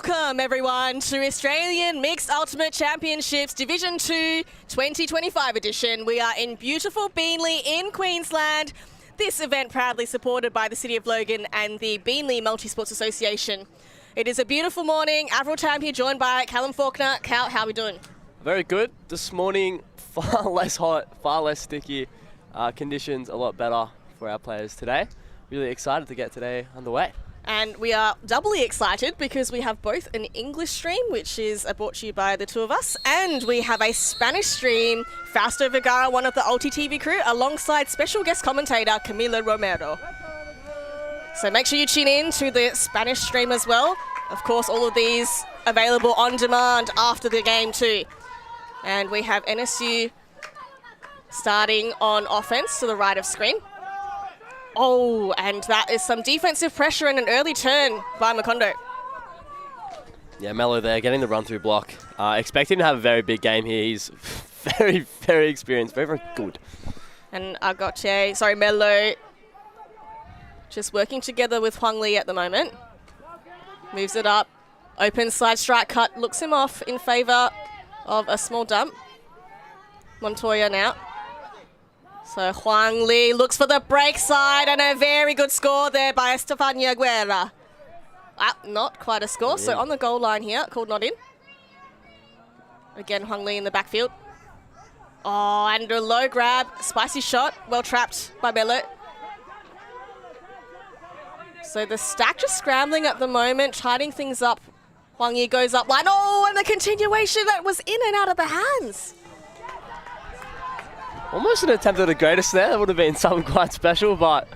Welcome everyone to Australian Mixed Ultimate Championships Division 2 2025 edition. We are in beautiful Beenleigh in Queensland. This event proudly supported by the City of Logan and the Beenleigh Multisports Association. It is a beautiful morning. Avril Tam here, joined by Callum Faulkner. Cal, how are we doing? Very good. This morning, far less hot, far less sticky. Conditions a lot better for our players today. Really excited to get today underway. And we are doubly excited because we have both an English stream, which is brought to you by the two of us, and we have a Spanish stream, Fausto Vergara, one of the Ulti TV crew, alongside special guest commentator Camila Romero. So make sure you tune in to the Spanish stream as well. Of course, all of these available on demand after the game too. And we have NSU starting on offense to the right of screen. Oh, and that is some defensive pressure and an early turn by Macondo. Yeah, Mello there, getting the run-through block. Expect him to have a very big game here. He's very, very experienced, very, very good. And Mello just working together with Huang Li at the moment. Moves it up. Open side strike cut, looks him off in favour of a small dump. Montoya now. So Huang Li looks for the break side, and a very good score there by Estefania Guerra. Not quite a score, so on the goal line here, called not in. Again, Huang Li in the backfield. Oh, and a low grab, spicy shot, well trapped by Mello. So the stack just scrambling at the moment, tidying things up. Huang Yi goes up line. Oh, and the continuation that was in and out of the hands. Almost an attempt at the greatest there. That would have been something quite special, but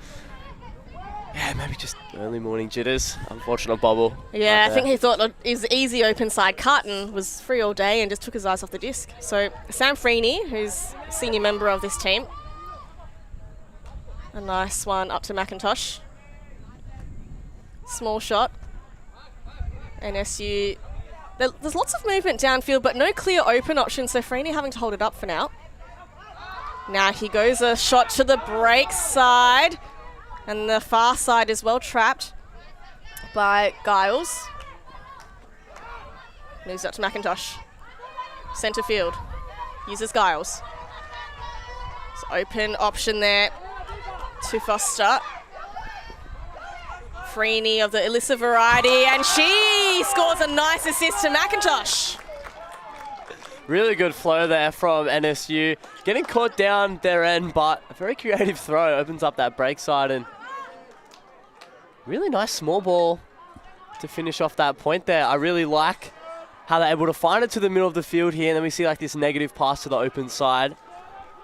yeah, maybe just early morning jitters. Unfortunate bobble. Yeah, I think he thought his easy open side cut and was free all day and just took his eyes off the disc. So Sam Freeney, who's a senior member of this team. A nice one up to McIntosh. Small shot. NSU. There's lots of movement downfield, but no clear open option, so Freeney having to hold it up for now. Now he goes a shot to the break side, and the far side is well trapped by Giles. Moves up to McIntosh. Centre field. Uses Giles. So open option there to Foster. Freeney of the Elissa variety, and she scores a nice assist to McIntosh. Really good flow there from NSU. Getting caught down their end, but a very creative throw opens up that break side, and really nice small ball to finish off that point there. I really like how they're able to find it to the middle of the field here, and then we see like this negative pass to the open side.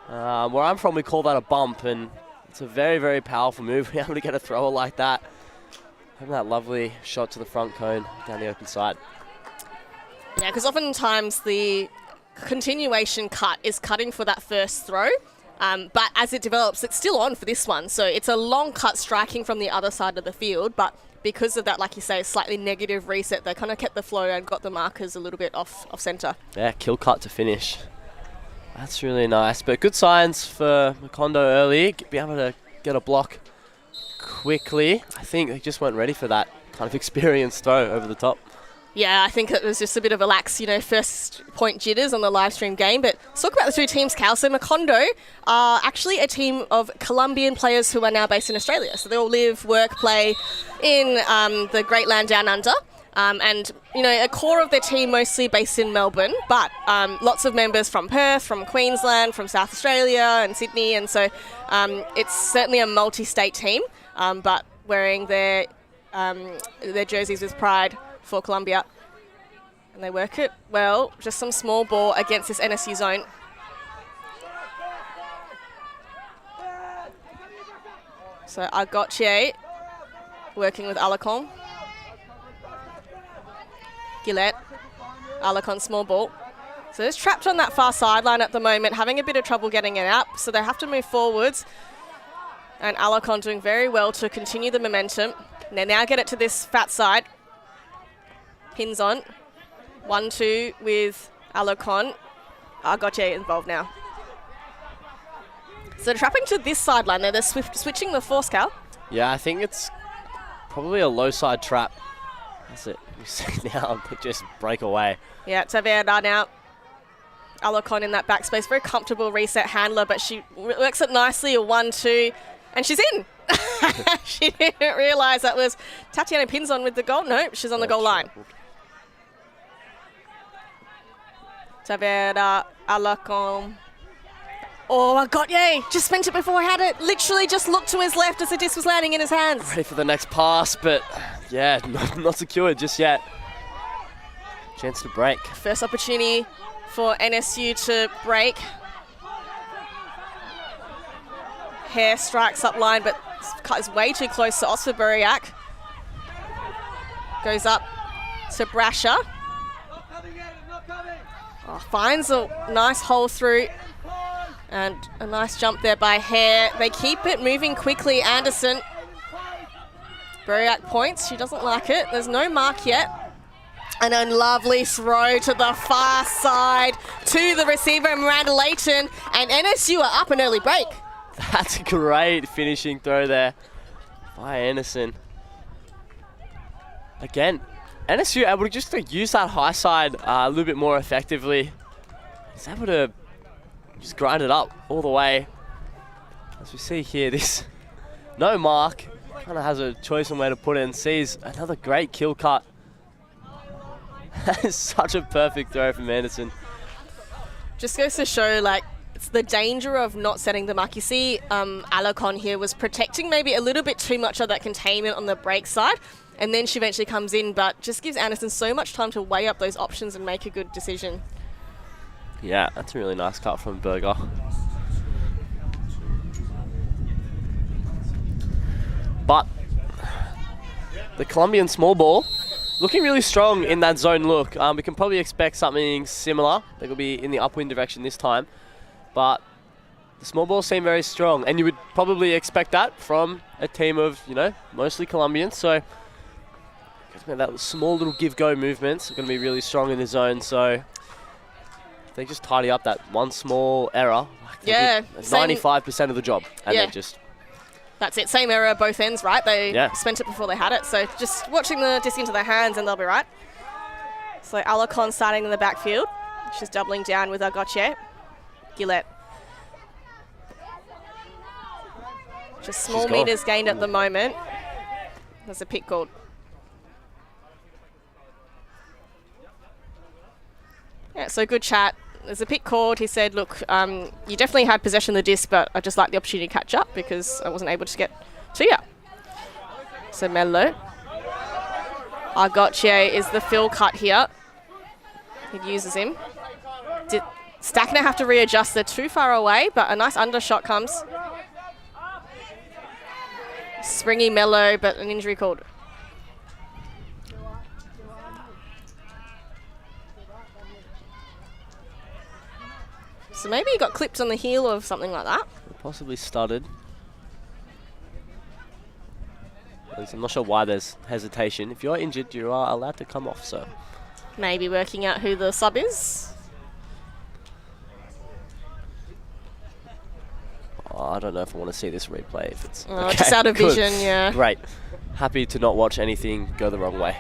Where I'm from, we call that a bump, and it's a very, very powerful move. We're able to get a thrower like that. Having that lovely shot to the front cone down the open side. Yeah, because oftentimes the continuation cut is cutting for that first throw, but as it develops, it's still on for this one. So it's a long cut striking from the other side of the field, but because of that, like you say, slightly negative reset, they kind of kept the flow and got the markers a little bit off centre. Yeah, kill cut to finish. That's really nice, but good signs for Macondo early. Be able to get a block quickly. I think they just weren't ready for that kind of experienced throw over the top. Yeah, I think it was just a bit of a lax, first point jitters on the live stream game. But let's talk about the two teams, Cal. So Macondo are actually a team of Colombian players who are now based in Australia. So they all live, work, play in the Great Land Down Under. And, a core of their team mostly based in Melbourne, but lots of members from Perth, from Queensland, from South Australia and Sydney. And so it's certainly a multi-state team, but wearing their jerseys with pride for Colombia. And they work it well. Just some small ball against this NSU zone. So Augustin working with Alarcon. Gillette. Alarcon small ball. So it's trapped on that far sideline at the moment, having a bit of trouble getting it out. So they have to move forwards. And Alarcon doing very well to continue the momentum. And they now get it to this fat side. Pins on. 1-2 with Alarcon. Augustin involved now. So trapping to this sideline there. They're switching the force, Cal. Yeah, I think it's probably a low side trap That's it. You see now, they just break away. Yeah, Taverna now. Alarcon in that backspace. Very comfortable reset handler, but she works it nicely, a 1-2, and she's in. She didn't realise that was Tatiana Pinzon with the goal. Nope, she's on the goal line. Taverna, Alarcon. Oh, Garnier just spent it before I had it. Literally just looked to his left as the disc was landing in his hands. Ready for the next pass, but yeah, not secured just yet. Chance to break. First opportunity for NSU to break. Hare strikes up line, but is way too close to Osford-Buriak. Goes up to Brasher. Oh, finds a nice hole through. And a nice jump there by Hare. They keep it moving quickly. Anderson. Buriak points. She doesn't like it. There's no mark yet. And a lovely throw to the far side to the receiver, Miranda Layton. And NSU are up an early break. That's a great finishing throw there by Anderson. Again, NSU able to just use that high side a little bit more effectively. He's able to just grind it up all the way. As we see here, this no mark. Kind of has a choice on where to put it and sees another great kill cut. That is such a perfect throw from Anderson. Just goes to show, like, it's the danger of not setting the mark. You see Alarcon here was protecting maybe a little bit too much of that containment on the break side, and then she eventually comes in, but just gives Anderson so much time to weigh up those options and make a good decision. Yeah, that's a really nice cut from Berger. But the Colombian small ball looking really strong in that zone look. We can probably expect something similar. They will be in the upwind direction this time. But the small balls seem very strong. And you would probably expect that from a team of, you know, mostly Colombians. So that small little give-go movements are going to be really strong in the zone. So they just tidy up that one small error. Yeah. 95% of the job. And yeah. they just... That's it. Same error both ends, right? They spent it before they had it. So just watching the disc into their hands and they'll be right. So Alarcon starting in the backfield. She's doubling down with Gautier. Gillette. Just small meters gained at the moment. There's a pick called. Yeah, so good chat. There's a pick called. He said, look, you definitely had possession of the disc, but I just like the opportunity to catch up because I wasn't able to get to you. So Mello. Gautier is the fill cut here. He uses him. Stackner have to readjust. They're too far away, but a nice undershot comes. Springy Mello, but an injury called. So maybe he got clipped on the heel or something like that. Possibly studded. I'm not sure why there's hesitation. If you're injured, you are allowed to come off, so. Maybe working out who the sub is. Oh, I don't know if I want to see this replay. If it's just out of vision, yeah. Great. Happy to not watch anything go the wrong way.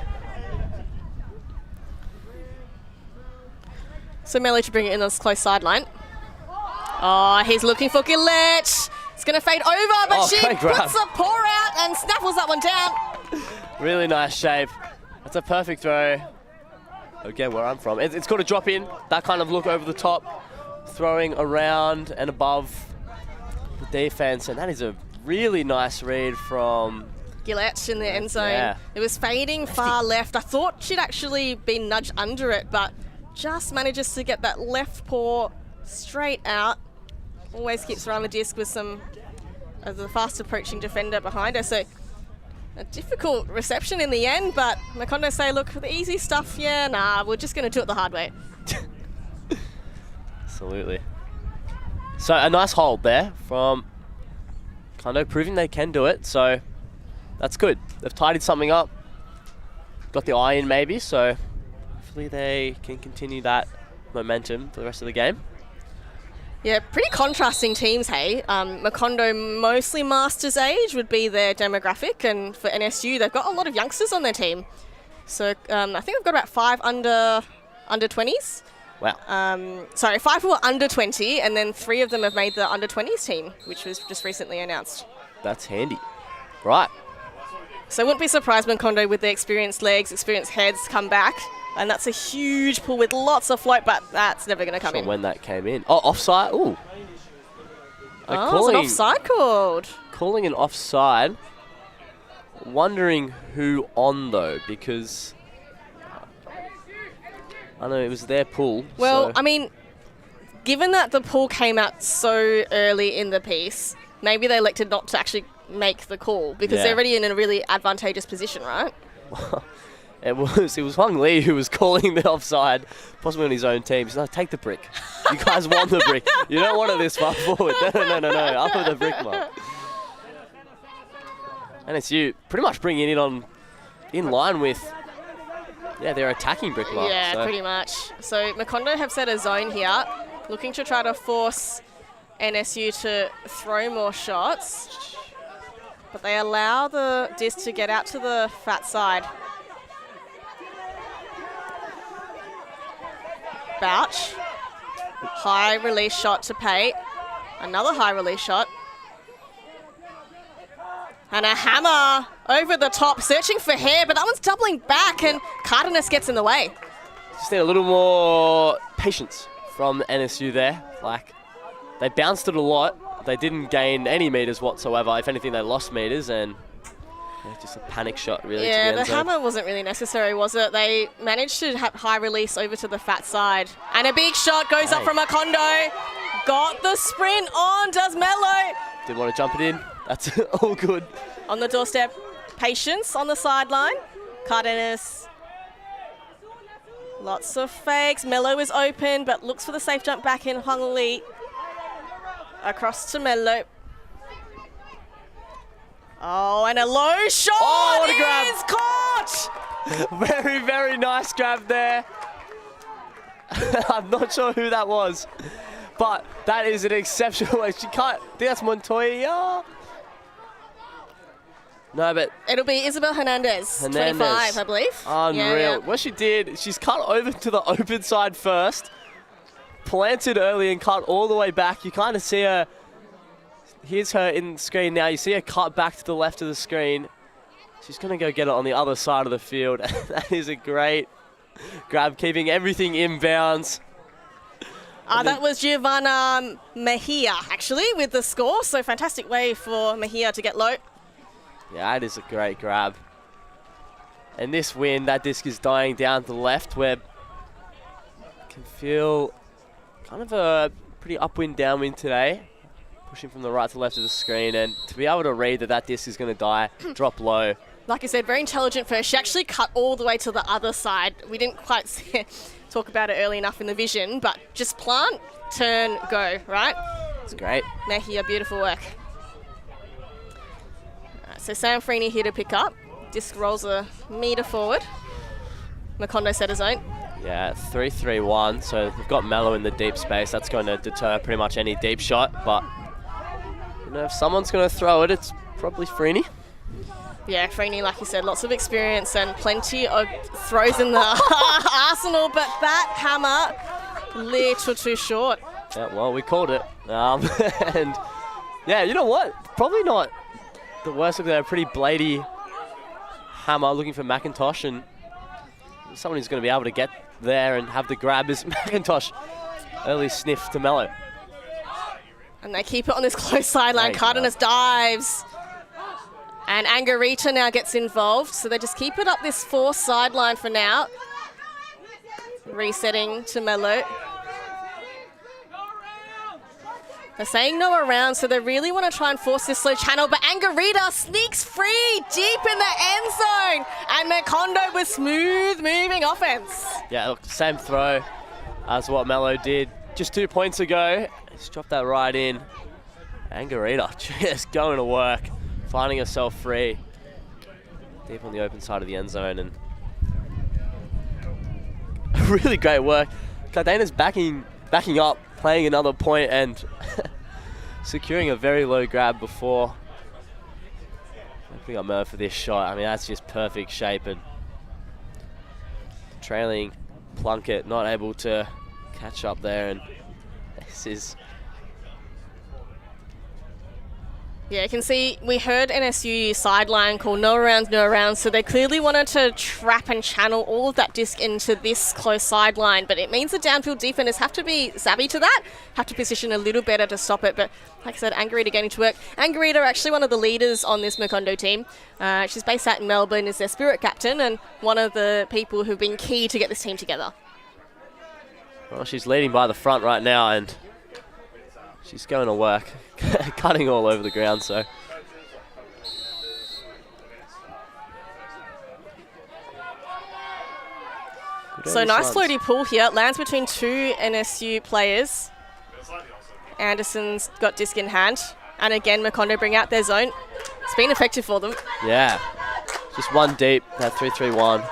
So Mello to bring it in on this close sideline. Oh, he's looking for Gillette. It's going to fade over, but she puts a paw out and snaffles that one down. Really nice shape. That's a perfect throw. Again, where I'm from. It's got to drop in. That kind of look over the top. Throwing around and above the defense. And that is a really nice read from Gillette in the end zone. Yeah. It was fading far left. I thought she'd actually been nudged under it, but just manages to get that left paw straight out. Always keeps around the disc with some of the fast approaching defender behind her. So a difficult reception in the end, but Macondo say, look, the easy stuff, yeah, nah, we're just going to do it the hard way. Absolutely. So a nice hold there from Macondo, proving they can do it. So that's good. They've tidied something up. Got the eye in maybe, so hopefully they can continue that momentum for the rest of the game. Yeah, pretty contrasting teams, hey. Macondo, mostly Masters age would be their demographic, and for NSU, they've got a lot of youngsters on their team. So I think we've got about 5 under 20s. Wow. Sorry, 5 who are under 20, and then 3 of them have made the under 20s team, which was just recently announced. That's handy. Right. So I wouldn't be surprised Macondo with the experienced legs, experienced heads come back. And that's a huge pool with lots of float, but that's never going to come in. When that came in. Oh, offside. Ooh. It's an offside called. Calling an offside. Wondering who on, though, because I know it was their pool. Well, so. I mean, given that the pool came out so early in the piece, maybe they elected not to actually make the call because they're already in a really advantageous position, right? It was Huang Li who was calling the offside, possibly on his own team. He's like, take the brick. You guys want the brick. You don't want it this far forward. No. Up with the brick mark. NSU pretty much bringing it in line with, their attacking brick mark. Yeah, so. Pretty much. So Macondo have set a zone here, looking to try to force NSU to throw more shots. But they allow the disc to get out to the fat side. Bouch. High release shot to Pate. Another high release shot. And a hammer over the top, searching for hair, but that one's doubling back, and Cardenas gets in the way. Just need a little more patience from NSU there. Like, they bounced it a lot. They didn't gain any meters whatsoever. If anything, they lost meters, and just a panic shot, really. Yeah, to the end the hammer wasn't really necessary, was it? They managed to have high release over to the fat side. And a big shot goes up from Macondo. Got the sprint on, does Mello. Didn't want to jump it in. That's all good. On the doorstep, Patience on the sideline. Cardenas. Lots of fakes. Mello is open, but looks for the safe jump back in. Huang Li. Across to Mello. Oh, and a low shot what a grab. is caught! Very, very nice grab there. I'm not sure who that was, but that is an exceptional way. She can't, I think that's Montoya. No, but it'll be Isabel Hernandez, 25, I believe. Unreal. Yeah. What she did, she's cut over to the open side first, planted early and cut all the way back. You kind of see her. Here's her in the screen now. You see her cut back to the left of the screen. She's going to go get it on the other side of the field. That is a great grab, keeping everything inbounds. That was Giovanna Mejia, actually, with the score. So fantastic way for Mejia to get low. Yeah, that is a great grab. And this wind, that disc is dying down to the left, where you can feel kind of a pretty upwind, downwind today. Pushing from the right to left of the screen, and to be able to read that disc is going to die, drop low. Like I said, very intelligent first. She actually cut all the way to the other side. We didn't quite talk about it early enough in the vision, but just plant, turn, go, right? It's great. Mejia, beautiful work. So Sam Freeney here to pick up. Disc rolls a metre forward. Macondo set his own. Yeah, 3-3-1, so we've got Mello in the deep space. That's going to deter pretty much any deep shot, but if someone's going to throw it, it's probably Freeney. Yeah, Freeney, like you said, lots of experience and plenty of throws in the arsenal, but that hammer, little too short. Yeah, well, we called it. And yeah, you know what? Probably not the worst. Look at that pretty bladey hammer looking for McIntosh, and someone who's going to be able to get there and have the grab is McIntosh. Early sniff to Mello. And they keep it on this close sideline. Cardenas dives. And Angarita now gets involved. So they just keep it up this 4 sideline for now. Resetting to Mello. They're saying no around, so they really want to try and force this slow channel, but Angarita sneaks free deep in the end zone, and Macondo with smooth moving offense. Yeah, look, same throw as what Mello did just 2 points ago. Just dropped that right in. Angarita just going to work, finding herself free deep on the open side of the end zone, and really great work. Cardena's backing up, playing another point and securing a very low grab before opening up Murph for this shot. I mean, that's just perfect shape, and trailing Plunkett, not able to catch up there, and this is... Yeah, you can see we heard NSU sideline call no rounds, so they clearly wanted to trap and channel all of that disc into this close sideline, but it means the downfield defenders have to be savvy to that, have to position a little better to stop it, but like I said, Angarita getting to work. Angarita actually one of the leaders on this Macondo team. She's based out in Melbourne, is their spirit captain, and one of the people who've been key to get this team together. Well, she's leading by the front right now, and she's going to work, cutting all over the ground, so. So nice floaty pull here. Lands between two NSU players. Anderson's got disc in hand. And again, Macondo bring out their zone. It's been effective for them. Yeah. Just one deep, that 3-3-1.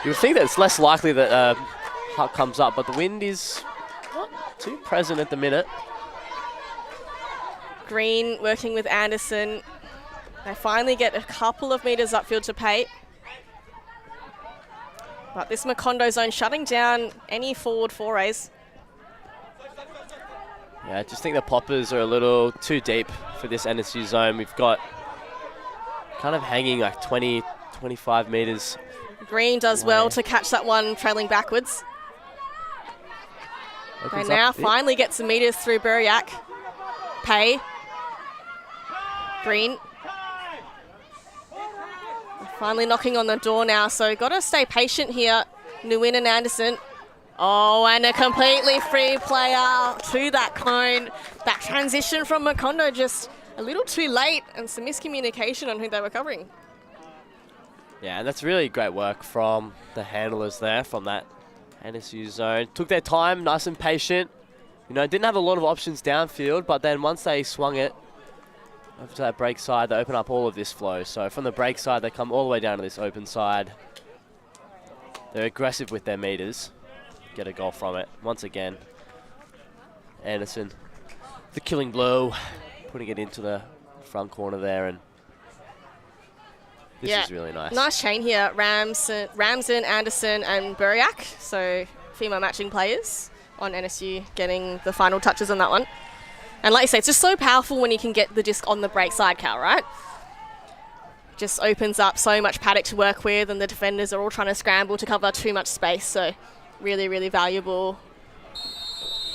You would think that it's less likely that Huck comes up, but the wind is not too present at the minute. Green working with Anderson. They finally get a couple of meters upfield to pay. But this Macondo zone shutting down any forward forays. Yeah, I just think the poppers are a little too deep for this NSU zone. We've got kind of hanging like 20, 25 meters. Green does well to catch that one trailing backwards. They now finally get some meters through Buriak. Pay. Green. Finally knocking on the door now, so got to stay patient here. Nguyen and Anderson. Oh, and a completely free player to that cone. That transition from Macondo just a little too late, and some miscommunication on who they were covering. Yeah, and that's really great work from the handlers there from that NSU zone. Took their time, nice and patient. You know, didn't have a lot of options downfield, but then once they swung it over to that break side, they open up all of this flow. So from the break side, they come all the way down to this open side. They're aggressive with their meters. Get a goal from it. Once again, Anderson, the killing blow, putting it into the front corner there, and this is really nice. Nice chain here. Ramsden, Anderson, and Buriak. So female matching players on NSU getting the final touches on that one. And like you say, it's just so powerful when you can get the disc on the break side, Cal, right? Just opens up so much paddock to work with, and the defenders are all trying to scramble to cover too much space. So really, really valuable.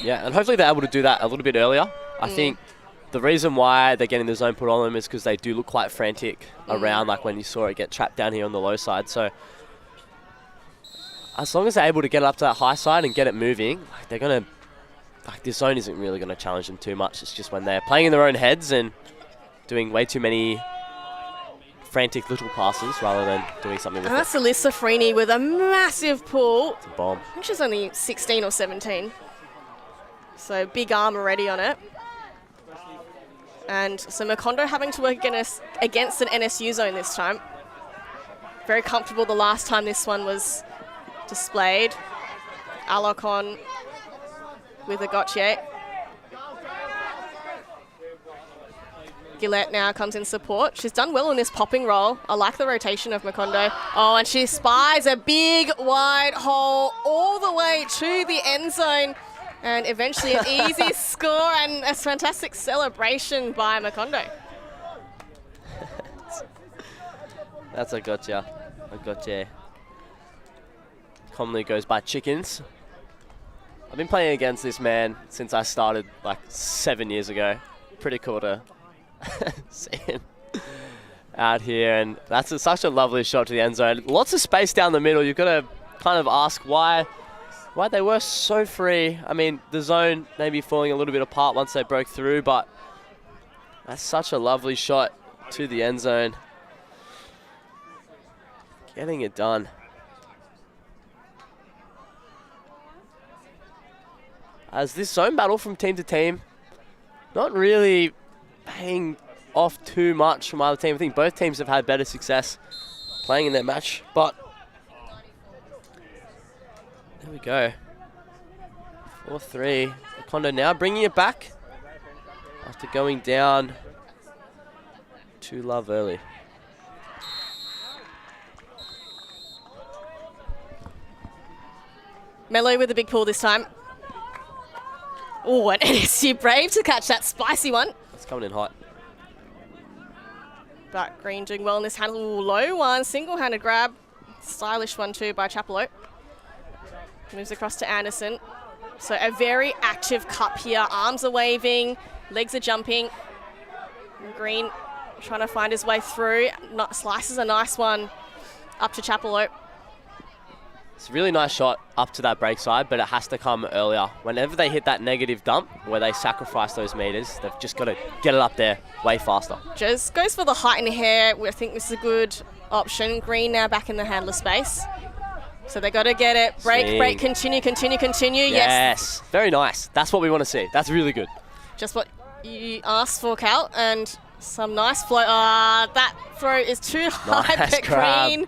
Yeah, and hopefully they're able to do that a little bit earlier. I think the reason why they're getting the zone put on them is because they do look quite frantic around, like when you saw it get trapped down here on the low side. So as long as they're able to get up to that high side and get it moving, like they're going to, like this zone isn't really going to challenge them too much. It's just when they're playing in their own heads and doing way too many frantic little passes rather than doing something with it. That's Alyssa Freeney with a massive pull. It's a bomb. I think she's only 16 or 17. So big arm already on it. And so Macondo having to work against an NSU zone this time. Very comfortable the last time this one was displayed. Alocon with a Gauthier. Gillette now comes in support. She's done well in this popping roll. I like the rotation of Macondo. Oh, and she spies a big wide hole all the way to the end zone. And eventually an easy score and a fantastic celebration by Macondo. That's a gotcha. A gotcha. Commonly goes by Chickens. I've been playing against this man since I started like 7 years ago. Pretty cool to see him out here. And that's such a lovely shot to the end zone. Lots of space down the middle. You've got to kind of ask why they were so free. I mean, the zone may be falling a little bit apart once they broke through, but that's such a lovely shot to the end zone. Getting it done. As this zone battle from team to team, not really paying off too much from either team. I think both teams have had better success playing in their match, but there we go. 4-3. Macondo now bringing it back after going down to love early. Mello with a big pull this time. Oh, and NSU brave to catch that spicy one. It's coming in hot. But Green doing well in this handle. Ooh, low one, single-handed grab. Stylish one too by Chapelot. Moves across to Anderson. So a very active cup here. Arms are waving, legs are jumping. Green trying to find his way through. Slices a nice one up to Chapelot. It's a really nice shot up to that break side, but it has to come earlier. Whenever they hit that negative dump where they sacrifice those meters, they've just got to get it up there way faster. Just goes for the height and hair. I think this is a good option. Green now back in the handler space. So they got to get it. Break, Swing. break, continue. Yes. Very nice. That's what we want to see. That's really good. Just what you asked for, Cal. And some nice flow. That throw is too high, Nice but grab. Green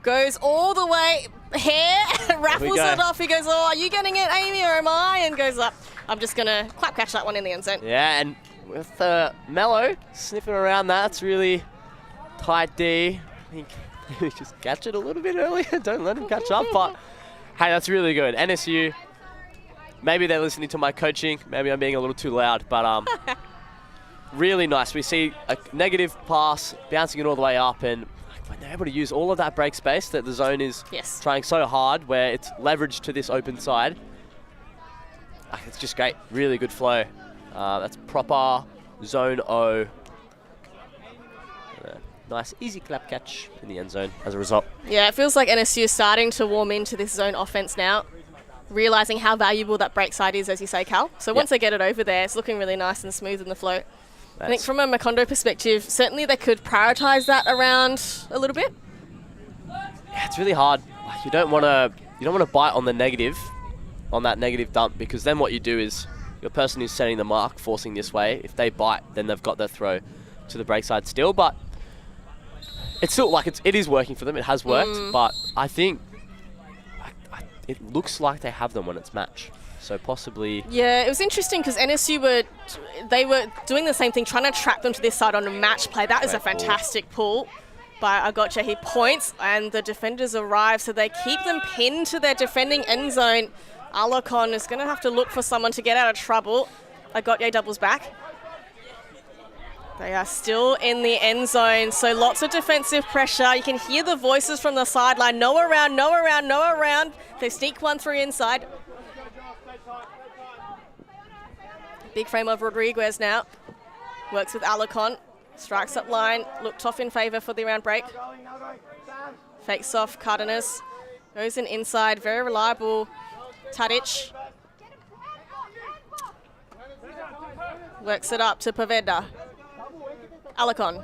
goes all the way. Hair, raffles it off. He goes, oh, are you getting it, Amy, or am I? And goes up. I'm just going to clap catch that one in the end zone. Yeah, and with Mello sniffing around that's really tight D. I think maybe just catch it a little bit earlier. Don't let him catch up. But, hey, that's really good. NSU, maybe they're listening to my coaching. Maybe I'm being a little too loud. But really nice. We see a negative pass, bouncing it all the way up, and when they're able to use all of that break space that the zone is trying so hard, where it's leveraged to this open side, it's just great. Really good flow. That's proper zone O. Nice, easy clap catch in the end zone as a result. Yeah, it feels like NSU is starting to warm into this zone offense now, realising how valuable that break side is, as you say, Cal. So once they get it over there, it's looking really nice and smooth in the flow. I think from a Macondo perspective, certainly they could prioritise that around a little bit. Yeah, it's really hard. Like, you don't want to bite on the negative, on that negative dump, because then what you do is your person who's setting the mark, forcing this way, if they bite, then they've got their throw to the break side still. But it's still like it is working for them. It has worked, but I think it looks like they have them when it's match. So possibly... Yeah, it was interesting because NSU were doing the same thing, trying to trap them to this side on a match play. That is a fantastic pull by Agotcha. He points and the defenders arrive, so they keep them pinned to their defending end zone. Alakon is going to have to look for someone to get out of trouble. Agotcha doubles back. They are still in the end zone, so lots of defensive pressure. You can hear the voices from the sideline. No around, no around, no around. They sneak one through inside. Big frame of Rodriguez now. Works with Alakon. Strikes up line. Looked off in favour for the round break. Fakes off Cardenas. Goes in inside. Very reliable. Tadic. Works it up to Poveda. Alakon.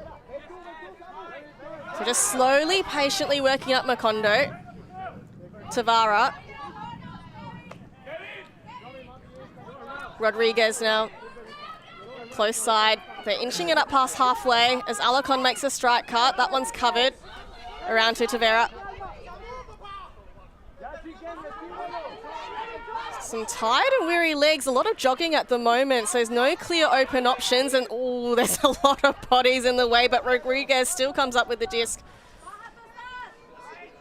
So just slowly, patiently working up Macondo. Tavara. Rodriguez now, close side. They're inching it up past halfway as Alakon makes a strike cut. That one's covered. Around to Tavera. Some tired and weary legs, a lot of jogging at the moment, so there's no clear open options, and there's a lot of bodies in the way, but Rodriguez still comes up with the disc.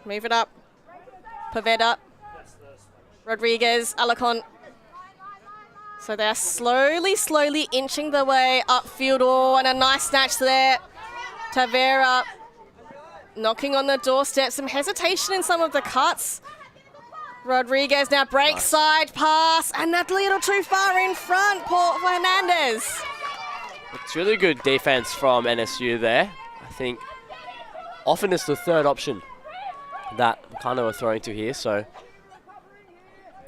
Move it up. Poveda. Rodriguez, Alakon. So they're slowly inching their way upfield. And a nice snatch there. Tavera knocking on the doorstep. Some hesitation in some of the cuts. Rodriguez now breaks side pass, and that's a little too far in front, Paul Fernandez. It's really good defense from NSU there. I think often it's the third option that Macondo are throwing to here. So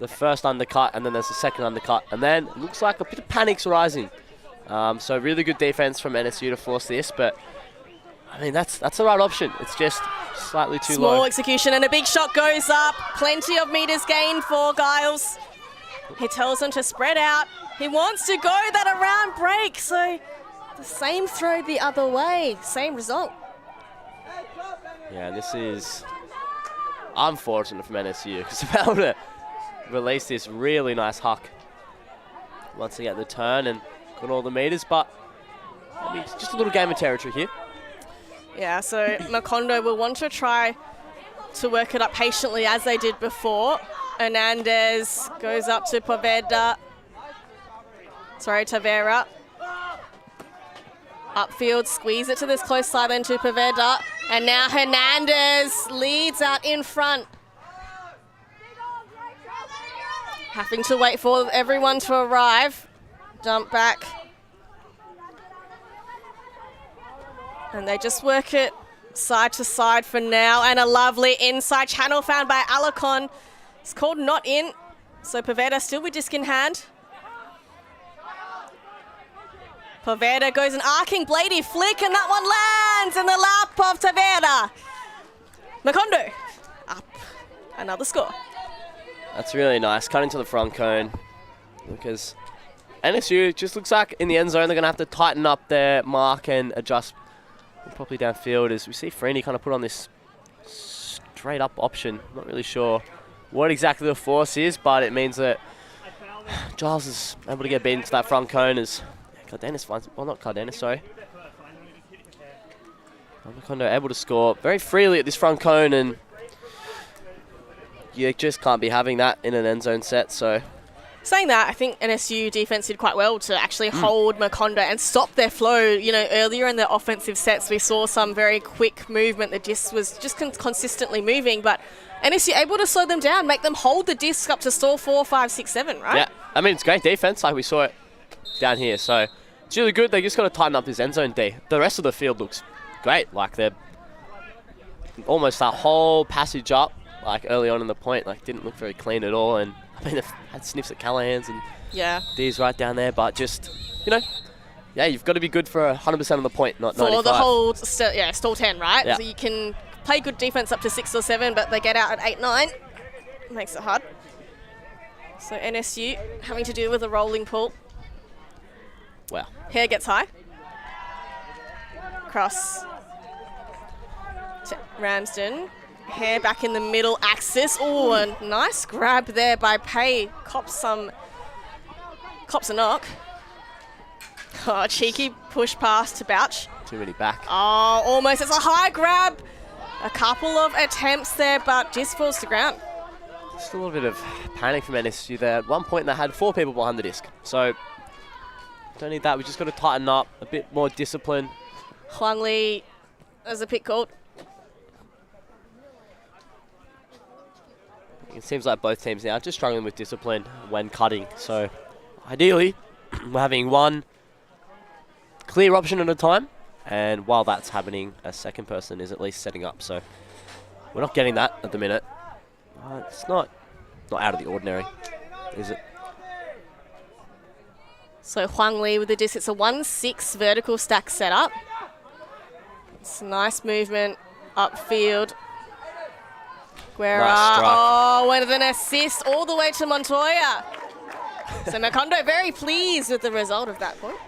the first undercut, and then there's the second undercut, and then it looks like a bit of panic's rising. So really good defense from NSU to force this, but I mean that's the right option. It's just slightly too low. Small execution, and a big shot goes up. Plenty of meters gained for Giles. He tells them to spread out. He wants to go that around break, so the same throw the other way, same result. Yeah, this is unfortunate from NSU because they're able to release this really nice huck once they get the turn and got all the meters, but I mean, it's just a little game of territory here. Yeah, so Macondo will want to try to work it up patiently as they did before Hernandez goes up to Tavera. Upfield, squeeze it to this close sideline to Poveda. And now Hernandez leads out in front. Having to wait for everyone to arrive. Dump back. And they just work it side to side for now. And a lovely inside channel found by Alarcon. It's called not in. So Poveda still with disc in hand. Poveda goes an arcing bladey flick, and that one lands in the lap of Tavera. Macondo up. Another score. That's really nice. Cutting to the front cone. Because NSU just looks like in the end zone they're going to have to tighten up their mark and adjust properly downfield. As we see Freeney kind of put on this straight up option. Not really sure what exactly the force is, but it means that Giles is able to get beaten to that front cone as Cardenas finds, well, not Cardenas, sorry. Macondo able to score very freely at this front cone, and you just can't be having that in an end zone set. So, saying that, I think NSU defense did quite well to actually hold Macondo and stop their flow. You know, earlier in the offensive sets, we saw some very quick movement. The disc was just consistently moving, but NSU able to slow them down, make them hold the disc up to stall 4, 5, 6, 7, right? Yeah, I mean, it's great defense, like we saw it down here. So it's really good. They just got to tighten up this end zone D. The rest of the field looks great. Like they're almost that whole passage up, like early on in the point, like didn't look very clean at all. And I mean, they've had sniffs at Callahan's and D's right down there, but just, you know, yeah, you've got to be good for 100% of the point, not 95. For the whole, stall 10, right? Yeah. So you can play good defense up to 6 or 7, but they get out at 8, 9. Makes it hard. So NSU having to deal with a rolling pull. Wow. Hair gets high. Cross to Ramsden. Hair back in the middle axis. Oh, a nice grab there by Pay. Cops a knock. Oh, cheeky push pass to Bouch. Too many back. Oh, almost. It's a high grab. A couple of attempts there, but just falls to ground. Just a little bit of panic from NSU there. At one point, they had 4 people behind the disc. So, don't need that. We just got to tighten up, a bit more discipline. Huang Li, as a pick called. It seems like both teams now are just struggling with discipline when cutting. So, ideally, we're having one clear option at a time. And while that's happening, a second person is at least setting up. So, we're not getting that at the minute. It's not out of the ordinary, is it? So Huang Li with the disc. It's a 1-6 vertical stack setup. It's a nice movement upfield. Guerra. Nice strike. Oh, with an assist all the way to Montoya. So Macondo very pleased with the result of that point.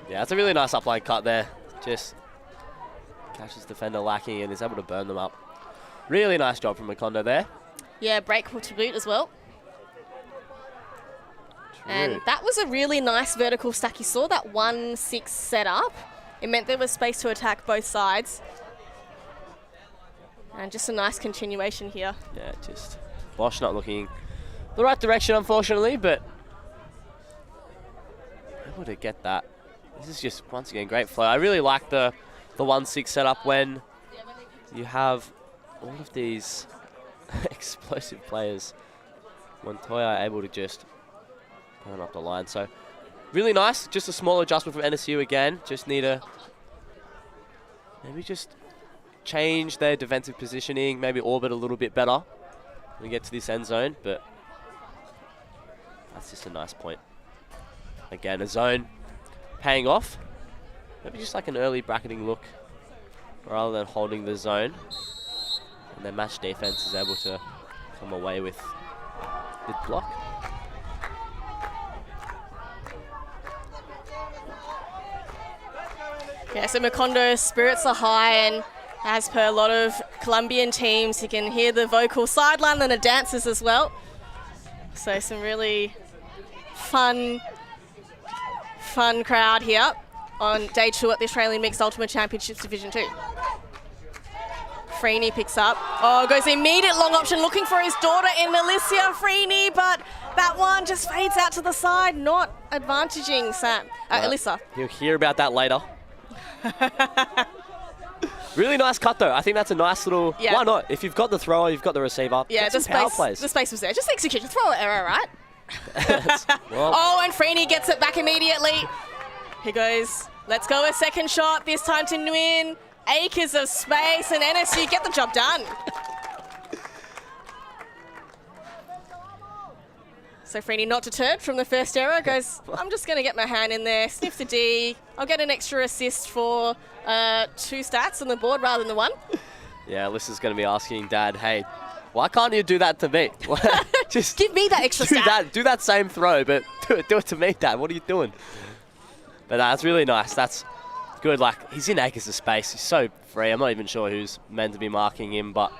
Yeah, it's a really nice upline cut there. Just catches defender lacking and is able to burn them up. Really nice job from Macondo there. Yeah, break to boot as well. True. And that was a really nice vertical stack. You saw that 1-6 setup. It meant there was space to attack both sides. And just a nice continuation here. Yeah, just Bosch not looking the right direction, unfortunately, but able to get that. This is just, once again, great flow. I really like the 1-6 setup when you have all of these explosive players. Montoya able to just burn up the line. So really nice. Just a small adjustment from NSU again. Just need to maybe just change their defensive positioning, maybe orbit a little bit better when we get to this end zone. But that's just a nice point. Again, a zone paying off. Maybe just like an early bracketing look rather than holding the zone. And their match defense is able to come away with the block. Yeah, so Macondo's spirits are high, and as per a lot of Colombian teams, you can hear the vocal sideline and the dancers as well. So some really fun crowd here on day 2 at the Australian Mixed Ultimate Championships Division 2. Freeney picks up. Oh, goes immediate long option, looking for his daughter in Alicia Freeney, but that one just fades out to the side, not advantaging Alyssa. You'll hear about that later. Really nice cut though. I think that's a nice little. Yeah. Why not? If you've got the thrower, you've got the receiver. Yeah, the space was there. Just execution, throw error, right? Well. Oh, and Freeney gets it back immediately. He goes, let's go a second shot, this time to Nguyen. Acres of space, and NSU get the job done. So Freeney, not deterred from the first error, goes, I'm just going to get my hand in there, sniff the D. I'll get an extra assist for 2 stats on the board rather than the 1. Yeah, Alyssa's going to be asking Dad, hey, why can't you do that to me? Just give me that extra stat. Do that same throw, but do it to me, Dad. What are you doing? But that's really nice. That's good. Like, he's in acres of space. He's so free. I'm not even sure who's meant to be marking him, but...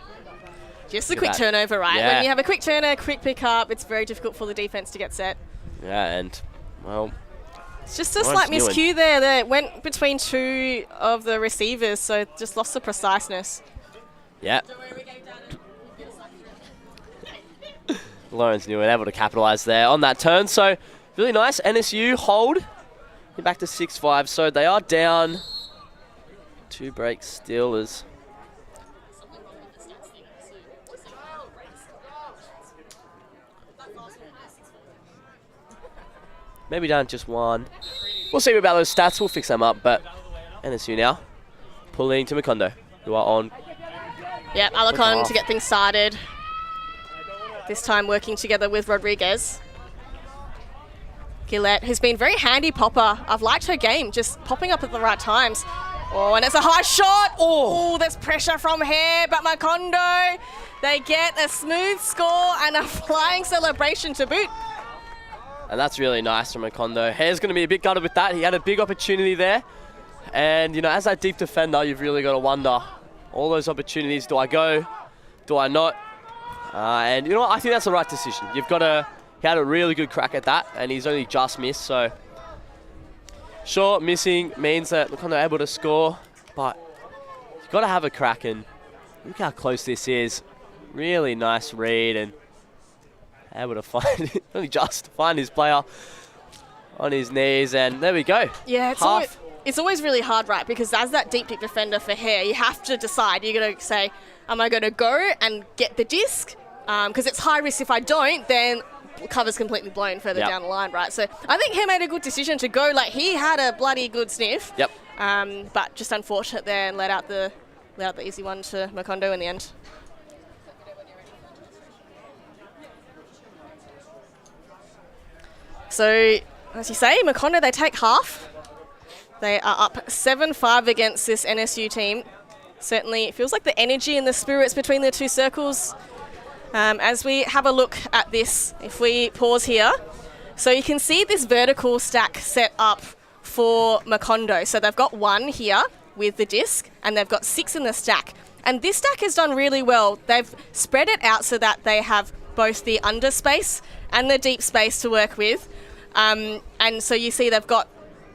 Just a quick turnover, right? Yeah. When you have a quick turner, quick pick up, it's very difficult for the defense to get set. Yeah, and, well... It's just a slight miscue there that went between 2 of the receivers, so just lost the preciseness. Yeah. Lawrence knew and able to capitalise there on that turn, so really nice. NSU hold. Get back to 6-5, so they are down 2 breaks still as... Maybe down just 1. We'll see about those stats. We'll fix them up. But NSU now pulling to Macondo, who are on. Yep, Alarcon to get things started. This time working together with Rodriguez. Gillette, who's been very handy popper. I've liked her game, just popping up at the right times. Oh, and it's a high shot. Oh, there's pressure from Hare, but Macondo, they get a smooth score and a flying celebration to boot. And that's really nice from Macondo. Hare's going to be a bit gutted with that. He had a big opportunity there. And, you know, as that deep defender, you've really got to wonder, all those opportunities, do I go? Do I not? And, you know what? I think that's the right decision. You've got to... He had a really good crack at that, and he's only just missed, so... Sure, missing means that Macondo able to score, but you've got to have a crack, and look how close this is. Really nice read, and able to find only just find his player on his knees, and there we go. Yeah, it's always really hard, right? Because as that deep defender for Hare, you have to decide. You're going to say, am I going to go and get the disc? Because it's high risk. If I don't, then cover's completely blown further down the line, right? So I think Hare made a good decision to go. Like, he had a bloody good sniff. Yep. But just unfortunate there and let out the easy one to Macondo in the end. So, as you say, Macondo, they take half. They are up 7-5 against this NSU team. Certainly, it feels like the energy and the spirits between the 2 circles. As we have a look at this, if we pause here, so you can see this vertical stack set up for Macondo. So they've got 1 here with the disc, and they've got 6 in the stack. And this stack has done really well. They've spread it out so that they have both the under space and the deep space to work with. And so you see they've got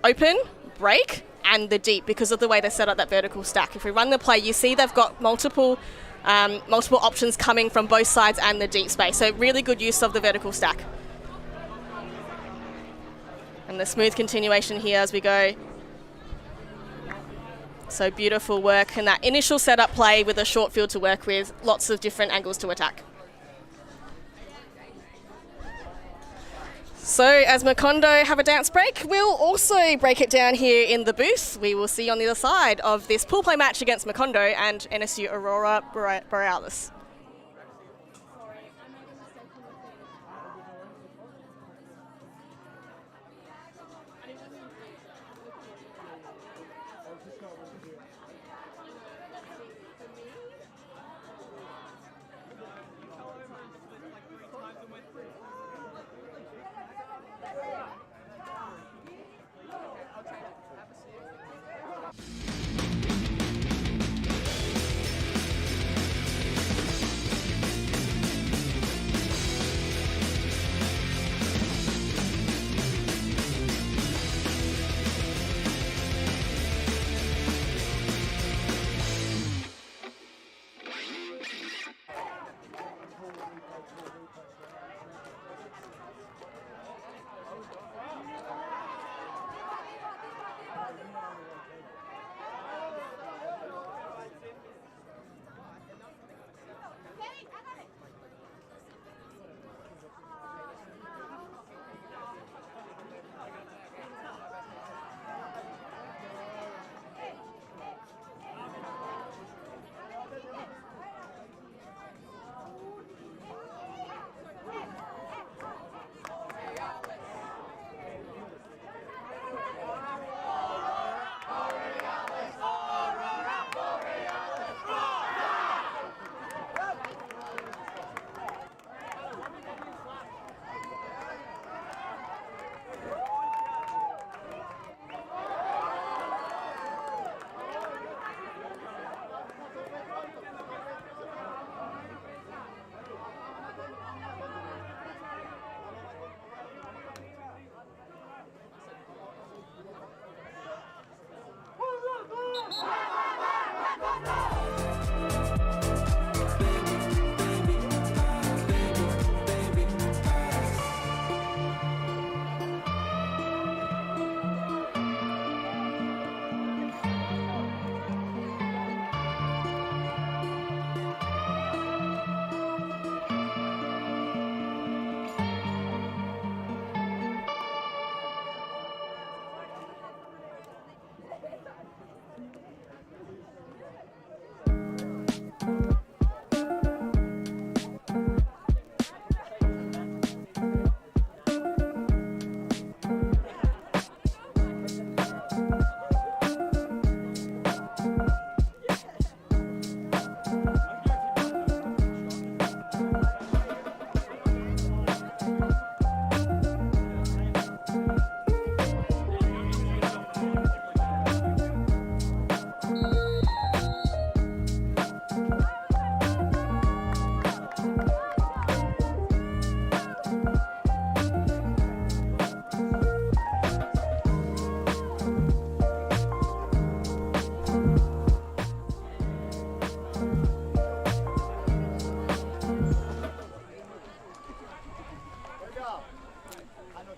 open, break, and the deep because of the way they set up that vertical stack. If we run the play, you see they've got multiple options coming from both sides and the deep space. So really good use of the vertical stack. And the smooth continuation here as we go. So beautiful work and that initial setup play with a short field to work with, lots of different angles to attack. So as Macondo have a dance break, we'll also break it down here in the booth. We will see on the other side of this pool play match against Macondo and NSU Aurora Borealis.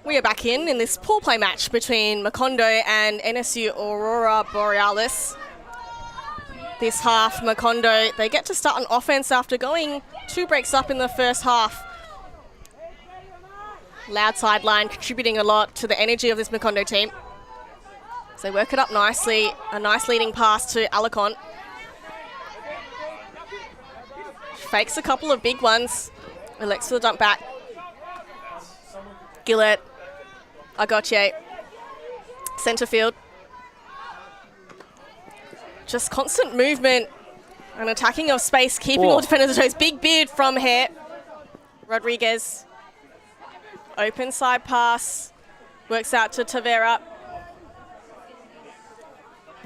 We are back in this pool play match between Macondo and NSU Aurora Borealis. This half, Macondo, they get to start on offense after going 2 breaks up in the first half. Loud sideline contributing a lot to the energy of this Macondo team. So they work it up nicely. A nice leading pass to Alicon. Fakes a couple of big ones. Elects for the dump back. Gillett. Agoche. Centre field. Just constant movement and attacking of space, keeping all defenders at toes. Big beard from Hare. Rodriguez. Open side pass. Works out to Tavera.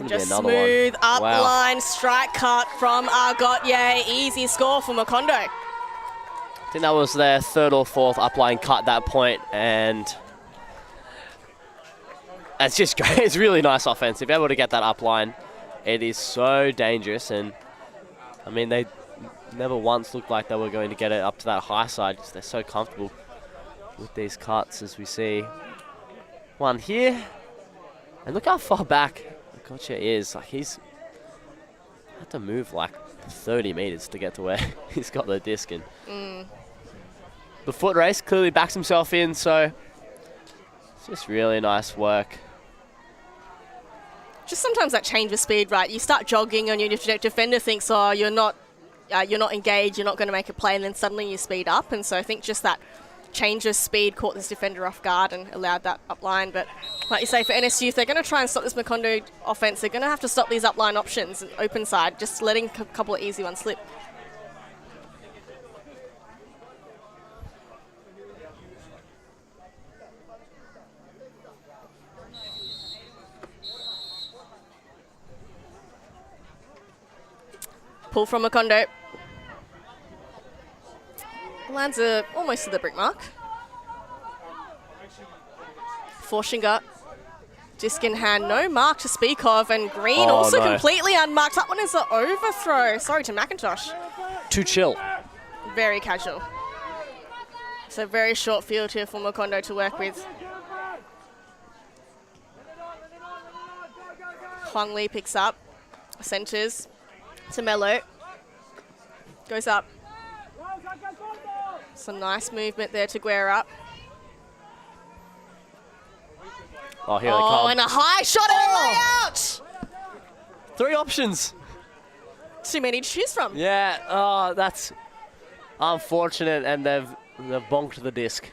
Just smooth up line strike cut from Argotye. Easy score for Macondo. I think that was their 3rd or 4th upline cut at that point, and it's just great. It's really nice offense. If you're able to get that upline, it is so dangerous. And I mean, they never once looked like they were going to get it up to that high side. They're so comfortable with these cuts, as we see one here. And look how far back Gotcha is. Like, he's had to move like 30 meters to get to where he's got the disc in. The foot race clearly backs himself in, so it's just really nice work. Just sometimes that change of speed, right? You start jogging and your defender thinks, oh, you're not engaged, you're not going to make a play, and then suddenly you speed up. And so I think just that change of speed caught this defender off guard and allowed that upline. But like you say, for NSU, if they're going to try and stop this Macondo offense, they're going to have to stop these upline options and open side, just letting a couple of easy ones slip. Pull from Macondo. Lands almost to the brick mark. Forshinger. Disc in hand, no mark to speak of, and Green also completely unmarked. That one is an overthrow. Sorry to McIntosh. Too chill. Very casual. So very short field here for Macondo to work with. Huang Li picks up. Centres to Mello. Goes up. Some nice movement there to Guerra. Oh, here they come. And a high shot and a layout! 3 options. Too many to choose from. Yeah, oh, that's unfortunate, and they've bonked the disc.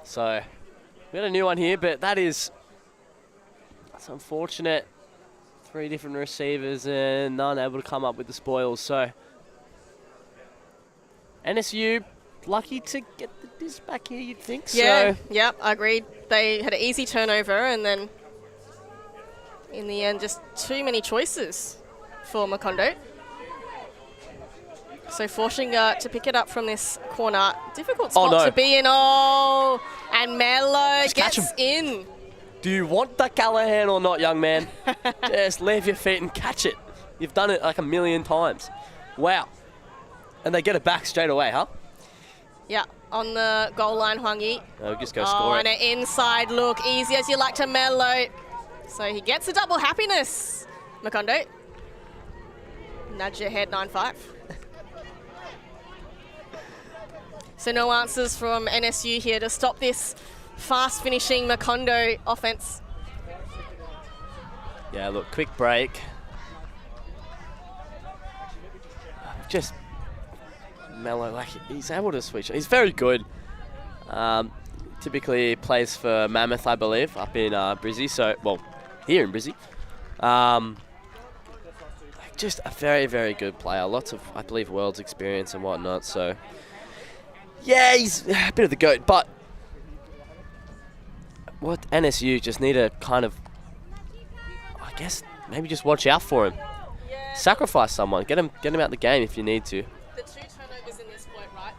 So we got a new one here, but that's unfortunate. 3 different receivers and none able to come up with the spoils. So NSU lucky to get the disc back here, you'd think. Yeah, so. Yep, I agreed. They had an easy turnover, and then in the end, just too many choices for Macondo. So forcing to pick it up from this corner. Difficult spot to be in. Oh, and Mello gets in. Do you want the Callahan or not, young man? Just leave your feet and catch it. You've done it like a million times. Wow. And they get it back straight away, huh? Yeah, on the goal line, Hwang Yi. Oh, just go score and it. an inside look, easy as you like to mellow. So he gets a double happiness. Macondo. Nudge your head, 9-5. So no answers from NSU here to stop this fast finishing Macondo offense. Yeah, look, quick break. Just mellow, like he's able to switch. He's very good. Typically plays for Mammoth, I believe, up in Brizzy. So, well, here in Brizzy. Just a very, very good player. Lots of, I believe, world's experience and whatnot. So, yeah, he's a bit of the GOAT. But what NSU just need to kind of, I guess, maybe just watch out for him. Yeah. Sacrifice someone. Get him out the game if you need to. The 2 turnovers in this point, right?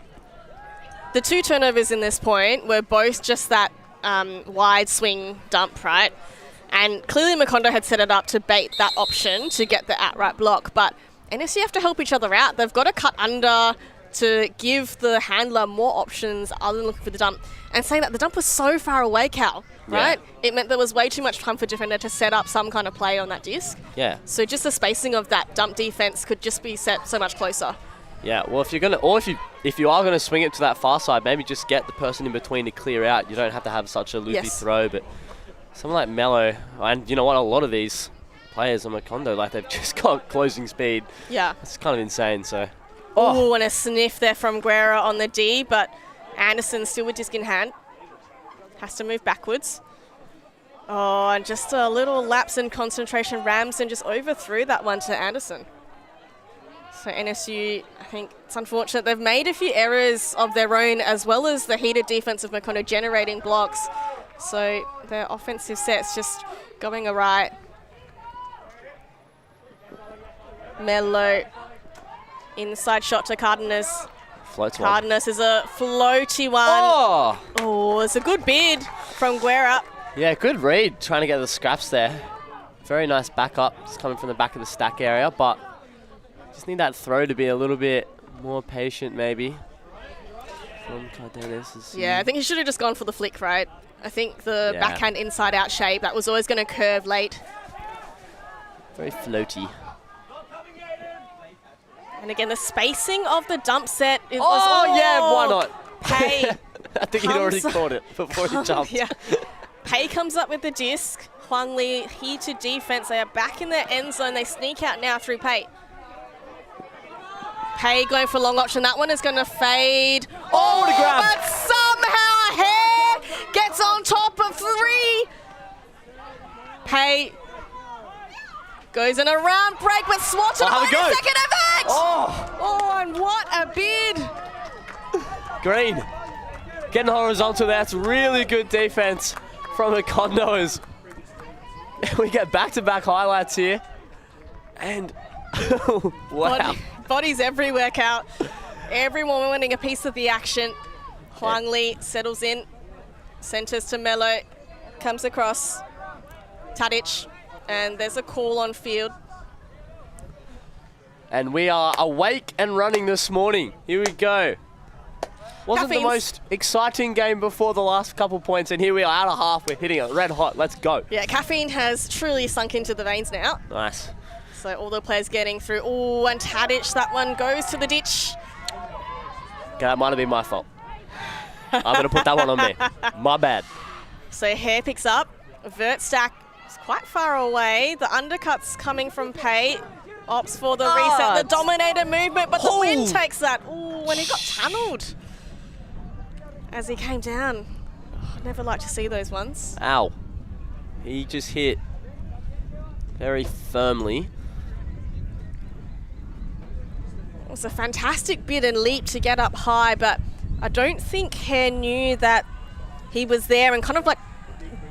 The 2 turnovers in this point were both just that wide swing dump, right? And clearly Macondo had set it up to bait that option to get the outright block, but NSU have to help each other out. They've got to cut under to give the handler more options other than looking for the dump. And saying that the dump was so far away, Cal, right? Yeah. It meant there was way too much time for defender to set up some kind of play on that disc. Yeah. So just the spacing of that dump defense could just be set so much closer. Yeah, well, if you're gonna, or if you are gonna swing it to that far side, maybe just get the person in between to clear out. You don't have to have such a loopy throw, but someone like Mello, and you know what, a lot of these players on Macondo, like they've just got closing speed. Yeah. It's kind of insane, so. Oh, and a sniff there from Guerra on the D, but Anderson still with disc in hand. Has to move backwards. Oh, and just a little lapse in concentration. Ramsden just overthrew that one to Anderson. So NSU, I think it's unfortunate. They've made a few errors of their own, as well as the heated defense of Macondo generating blocks. So their offensive set's just going awry. Mello. Inside shot to Cardenas. Floats one. Cardenas is a floaty one. Oh, it's a good bid from Guerra. Yeah, good read, trying to get the scraps there. Very nice backup. It's coming from the back of the stack area, but just need that throw to be a little bit more patient, maybe. From Cardenas. Yeah, I think he should have just gone for the flick, right? I think the backhand inside-out shape, that was always going to curve late. Very floaty. And again, the spacing of the dump set is... yeah, why not? Pei. I think he'd already caught it before he jumped. Yeah. Pei comes up with the disc. Hwang Li, heated defense. They are back in their end zone. They sneak out now through Pei. Pei going for a long option. That one is going to fade. Oh, what a grab. But somehow Hair gets on top of 3. Pei goes in a round break, but swatted away the second event. Oh, and what a bid. Green. Getting horizontal there. That's really good defense from the Condos. We get back-to-back highlights here. And, wow. Bodies everywhere, Cal. Everyone wanting a piece of the action. Hwang Li settles in. Centers to Mello. Comes across. Tadic. And there's a call on field. And we are awake and running this morning. Here we go. Wasn't the most exciting game before the last couple points, and here we are out of half. We're hitting it red hot. Let's go. Yeah, caffeine has truly sunk into the veins now. Nice. So all the players getting through. Oh, and Tadic, that one goes to the ditch. Okay, that might have been my fault. I'm going to put that one on me. My bad. So Hair picks up. Vert stack is quite far away. The undercut's coming from Pei. Opts for the reset, the dominator movement, but the wind takes that. Ooh, when he got tunneled as he came down. Oh, I'd never like to see those ones. Ow. He just hit very firmly. It was a fantastic bid and leap to get up high, but I don't think Hair knew that he was there and kind of like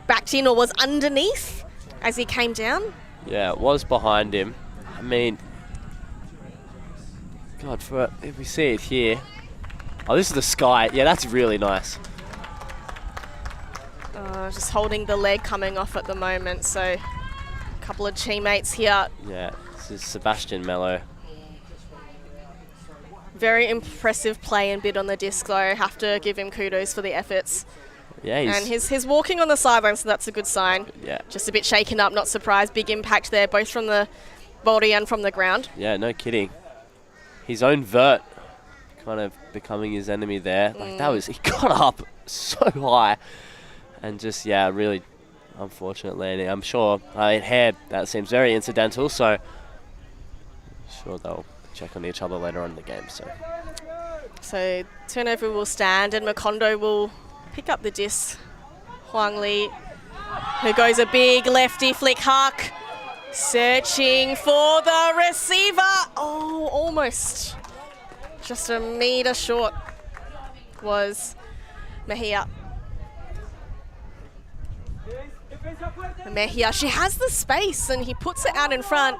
backed in or was underneath as he came down. Yeah, it was behind him. I mean, God, if we see it here. Oh, this is the sky. Yeah, that's really nice. Just holding the leg coming off at the moment, so a couple of teammates here. Yeah, this is Sebastian Mello. Very impressive play and bid on the disc, though. Have to give him kudos for the efforts. Yeah, and he's walking on the sidelines, so that's a good sign. Yeah. Just a bit shaken up, not surprised. Big impact there, both from the body and from the ground. Yeah, no kidding. His own vert kind of becoming his enemy there. Like that was, he got up so high and just, yeah, really unfortunate landing. I'm sure, hair, that seems very incidental, so sure they'll check on each other later on in the game. So turnover will stand and Macondo will pick up the disc. Huang Li, who goes a big lefty flick huck, searching for the receiver. Oh, almost. Just a metre short was Mejia. Mejia, she has the space and he puts it out in front.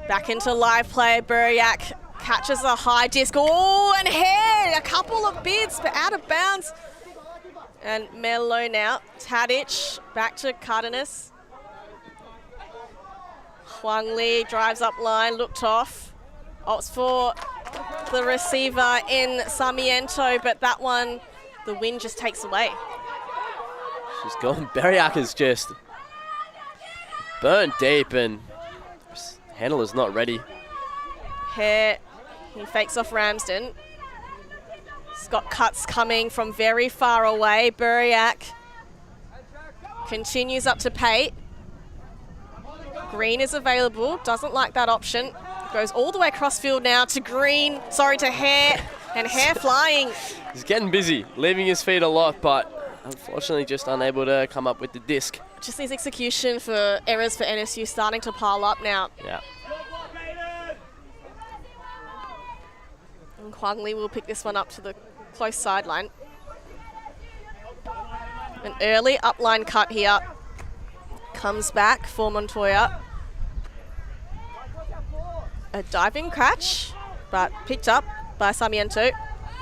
Back into live play, Buriak catches a high disc. Oh, and head, a couple of bids, but out of bounds. And Melo now, Tadic, back to Cardenas. Huang Li drives up line, looked off. Opts for the receiver in Sarmiento, but that one, the wind just takes away. She's gone. Buriak is just burnt deep and handler's not ready. Hare, he fakes off Ramsden. He's got cuts coming from very far away. Buriak continues up to Pate. Green is available, doesn't like that option. Goes all the way across field now to Green, sorry, to Hare, and Hare flying. He's getting busy, leaving his feet a lot, but unfortunately just unable to come up with the disc. Just these execution for errors for NSU starting to pile up now. Yeah. And Huang Li will pick this one up to the close sideline. An early upline cut here. Comes back for Montoya. A diving catch, but picked up by Sarmiento.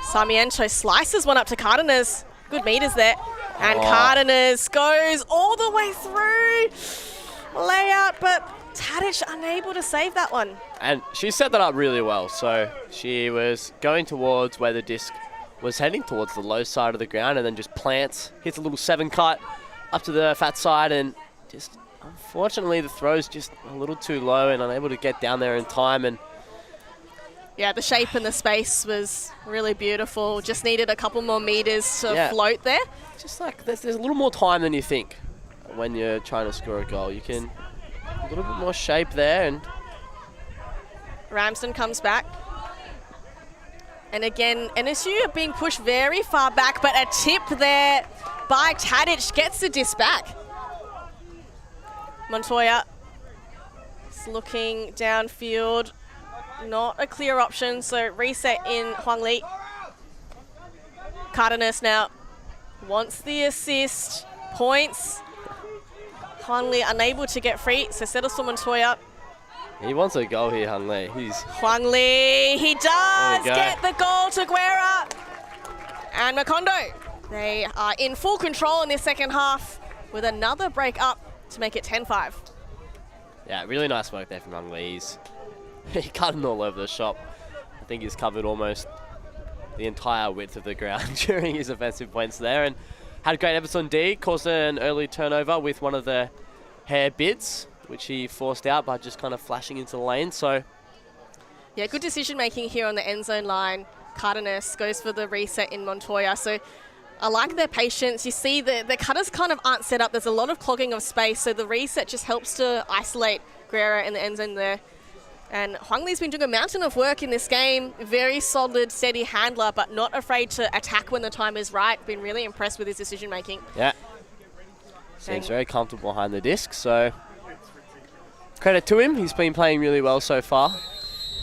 Sarmiento slices one up to Cardenas. Good meters there. And Cardenas goes all the way through. Layout, but Tadic unable to save that one. And she set that up really well. So she was going towards where the disc was heading, towards the low side of the ground, and then just plants, hits a little 7 cut up to the fat side, and just unfortunately the throw's just a little too low and unable to get down there in time. And yeah, the shape and the space was really beautiful. Just needed a couple more meters to float there. Just like there's a little more time than you think when you're trying to score a goal. You can a little bit more shape there. And Ramsden comes back. And again, NSU are being pushed very far back, but a tip there by Tadic gets the disc back. Montoya is looking downfield. Not a clear option, so reset in Huang Li. Cardenas now wants the assist. Points. Huang Li unable to get free, so settles for Montoya. He wants a goal here, Huang Li. Huang Li, he does get the goal to Guerra. And Macondo, they are in full control in this second half with another break up to make it 10-5. Yeah, really nice work there from Huang Li. He cut him all over the shop. I think he's covered almost the entire width of the ground during his offensive points there, and had a great efforts on D, caused an early turnover with one of the hair bids, which he forced out by just kind of flashing into the lane. So yeah, good decision making here on the end zone line. Cardenas goes for the reset in Montoya. So I like their patience. You see the cutters kind of aren't set up. There's a lot of clogging of space, so the reset just helps to isolate Guerra in the end zone there. And Huang Li's been doing a mountain of work in this game. Very solid, steady handler, but not afraid to attack when the time is right. Been really impressed with his decision making. Yeah. Seems very comfortable behind the disc, so credit to him. He's been playing really well so far.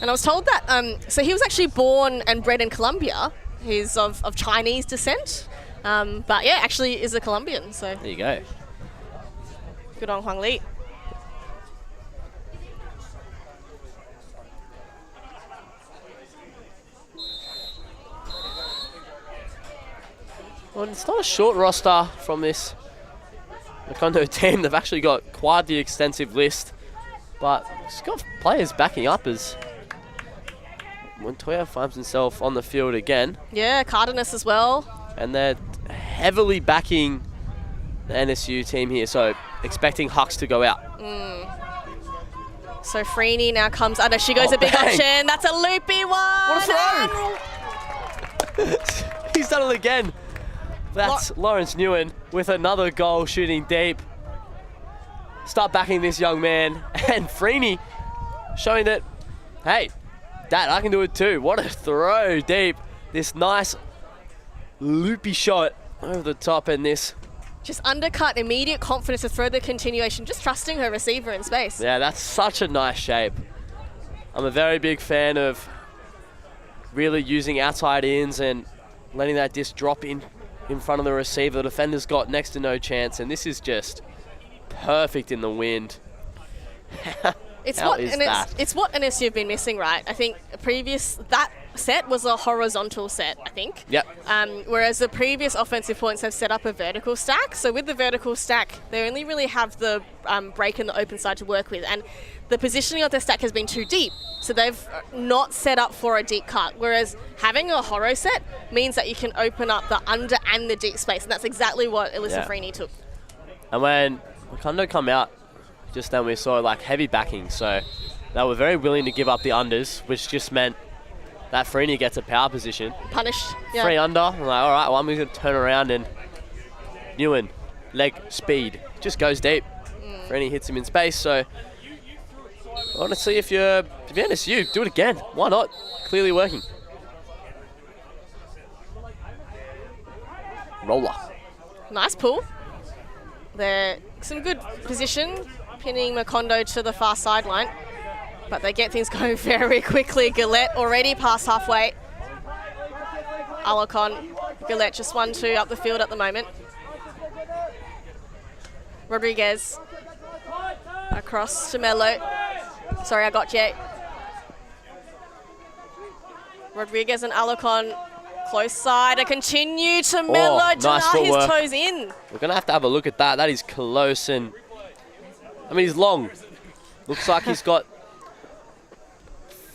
And I was told that, so he was actually born and bred in Colombia. He's of Chinese descent, but yeah, actually is a Colombian. So there you go. Good on Huang Li. Well, it's not a short roster from this Macondo team. They've actually got quite the extensive list, but it's got players backing up as Montoya finds himself on the field again. Yeah, Cardenas as well. And they're heavily backing the NSU team here, so expecting Hux to go out. So Freeney now comes under. She goes a big bang. option. That's a loopy one. What a throw! He's done it again. That's Lawrence Nguyen with another goal shooting deep. Start backing this young man. And Freeney showing that, hey, Dad, I can do it too. What a throw deep. This nice loopy shot over the top, and this just undercut immediate confidence to throw the continuation, just trusting her receiver in space. Yeah, that's such a nice shape. I'm a very big fan of really using outside ins and letting that disc drop in front of the receiver. The defender's got next to no chance, and this is just perfect in the wind. It's what NSU have been missing, right? I think that set was a horizontal set, I think. Yep. Whereas the previous offensive points have set up a vertical stack. So with the vertical stack, they only really have the break and the open side to work with. And the positioning of their stack has been too deep. So they've not set up for a deep cut. Whereas having a horo set means that you can open up the under and the deep space. And that's exactly what Alyssa Freeney took. And when Macondo come out, just then we saw like heavy backing. So they were very willing to give up the unders, which just meant that Freeney gets a power position. Punished. Yeah. 3 under. I'm like, all right, well, I'm going to turn around, and Nguyen, leg speed, just goes deep. Freeney hits him in space. So I want to see if you're NSU, do it again. Why not? Clearly working. Roller. Nice pull. They're some good position, pinning Macondo to the far sideline. But they get things going very quickly. Gillette already past halfway. Alocon, Gillette just 1-2 up the field at the moment. Rodriguez across to Mello. Sorry, I got you. Rodriguez and Alocon close side. A continue to Mello. Nice his footwork. toes in. We're going to have a look at that. That is close, and I mean, he's long. Looks like he's got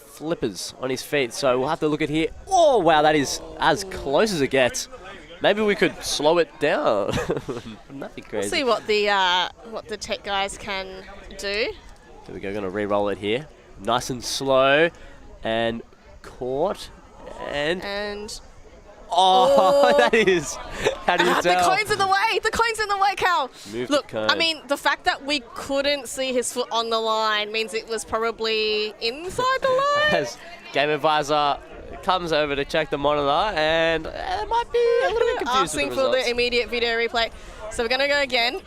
flippers on his feet, so we'll have to look at here. Oh, wow, that is as close as it gets. Maybe we could slow it down. That'd be crazy. We'll see what the tech guys can do. Here we go, going to re-roll it here. Nice and slow, and caught, and oh, that is, how do you tell? The cone's in the way. The cone's in the way, Cal. Move Look, the cone. I mean, the fact that we couldn't see his foot on the line means it was probably inside the line. As Game Advisor comes over to check the monitor, and it might be a little bit confused Asking with the for results. the immediate video replay. So we're going to go again.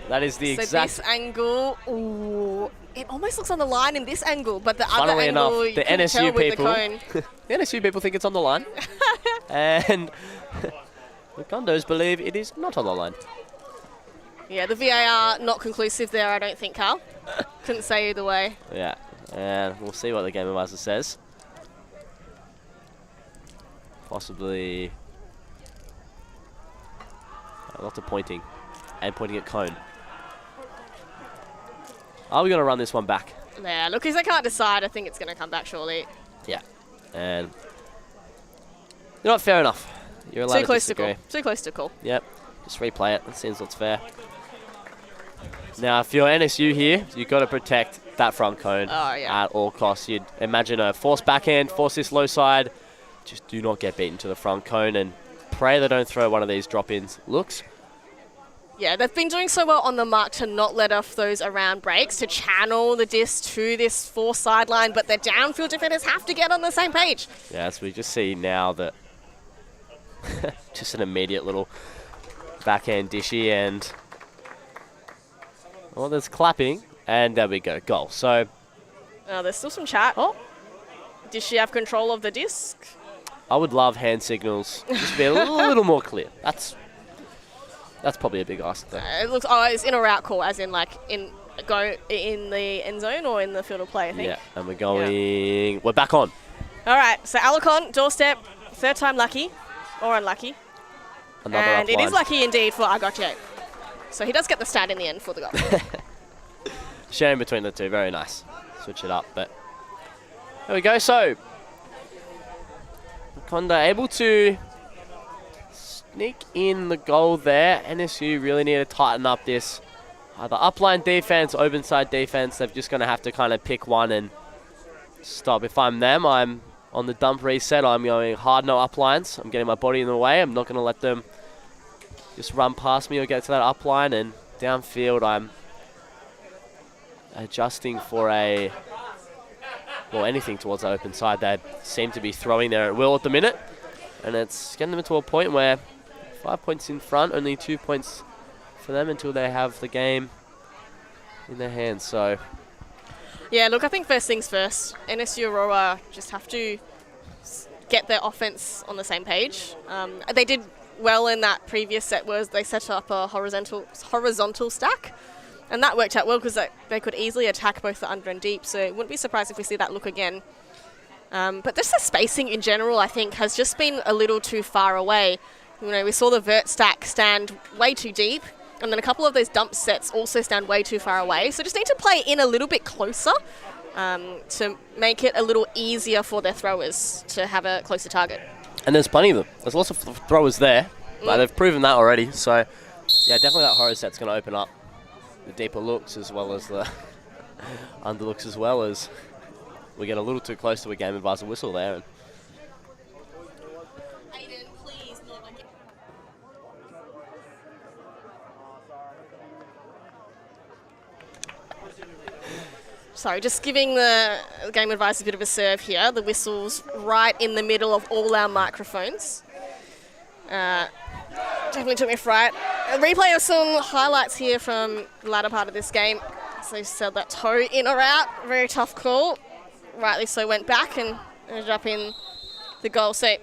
That is the So exact... this angle, ooh, it almost looks on the line in this angle, but the other Funnily angle, enough, you the couldn't tell NSU with people, the cone. the NSU people think it's on the line, and the Condos believe it is not on the line. Yeah, the VAR not conclusive there, I don't think, Carl. Couldn't say either way. Yeah, and we'll see what the Game Advisor says. Possibly lots of pointing, and pointing at cone. Are we going to run this one back? Yeah, look, if they can't decide, I think it's going to come back shortly. Yeah, and you know what? Fair enough. You're allowed Too close to to disagree. call. Too close to call. Yep, just replay it. That seems what's fair. Now, if you're NSU here, you've got to protect that front cone at all costs. You'd imagine a force backhand, force this low side. Just do not get beaten to the front cone, and pray they don't throw one of these drop-ins looks. Yeah, they've been doing so well on the mark to not let off those around breaks, to channel the disc to this force sideline, but their downfield defenders have to get on the same page. Yeah, so we just see now that just an immediate little backhand dishy, and well, there's clapping, and there we go, goal. So there's still some chat. Oh, Does she have control of the disc? I would love hand signals just be a little more clear. That's probably a big ask though. It looks it's in or out call, as in like go in the end zone or in the field of play, I think. Yeah, and we're going. Yeah. We're back on. All right, so Alocon, doorstep, third time lucky or unlucky. Another And upline. it is lucky indeed for Augustin. So he does get the stat in the end for the goal. Sharing between the two, very nice. Switch it up, but there we go. So Macondo able to sneak in the goal there. NSU really need to tighten up this either upline defense, open side defense. They're just going to have to kind of pick one and stop. If I'm them, I'm on the dump reset. I'm going hard no uplines. I'm getting my body in the way. I'm not going to let them just run past me or get to that upline. And downfield, I'm adjusting for anything towards the open side. They seem to be throwing there at will at the minute. And it's getting them to a point where 5 points in front, only 2 points for them until they have the game in their hands. So Yeah, look, I think first things first, NSU Aurora just have to get their offense on the same page. They did well in that previous set, where they set up a horizontal stack, and that worked out well because they could easily attack both the under and deep, so it wouldn't be surprised if we see that look again. But just the spacing in general, I think, has just been a little too far away. You know, we saw the vert stack stand way too deep, and then a couple of those dump sets also stand way too far away. So just need to play in a little bit closer to make it a little easier for their throwers to have a closer target. And there's plenty of them. There's lots of throwers there. But they've proven that already. So, yeah, definitely that horror set's going to open up the deeper looks as well as the under looks, as well as we get a little too close to a game advisor whistle there. And Sorry, just giving the game advisor a bit of a serve here. The whistle's right in the middle of all our microphones. Definitely took me a fright. A replay of some highlights here from the latter part of this game. So they said that toe in or out, very tough call. Rightly so, went back and ended up in the goal. So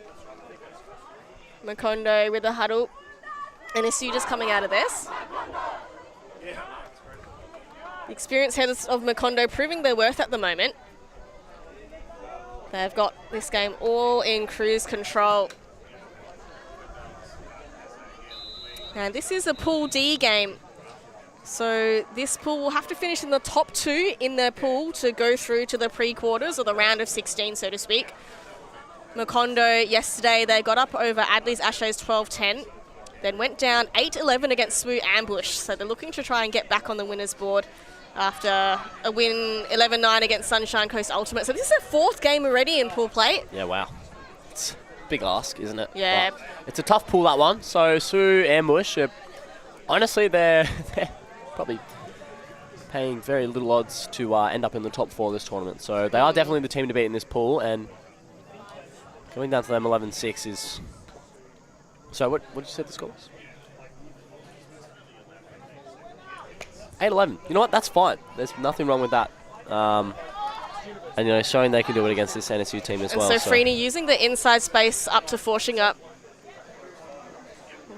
Macondo with the huddle. NSU just coming out of this. The experienced headers of Macondo proving their worth at the moment. They've got this game all in cruise control. And this is a Pool D game. So this pool will have to finish in the top two in their pool to go through to the pre-quarters, or the round of 16, so to speak. Macondo yesterday, they got up over Adley's Ashes 12-10. Then went down 8-11 against Swoo Ambush. So they're looking to try and get back on the winners board after a win 11-9 against Sunshine Coast Ultimate. So this is their fourth game already in pool play. yeah, wow. It's a big ask, isn't it? Yeah. But it's a tough pool, that one. So Swoo Ambush, honestly, they're probably paying very little odds to end up in the top four of this tournament. So they are definitely the team to beat in this pool, and going down to them 11-6 is... So what did you say the score was? 8-11. You know what? That's fine. There's nothing wrong with that. And, you know, showing they can do it against this NSU team as well. So Freeney using the inside space up to forcing up.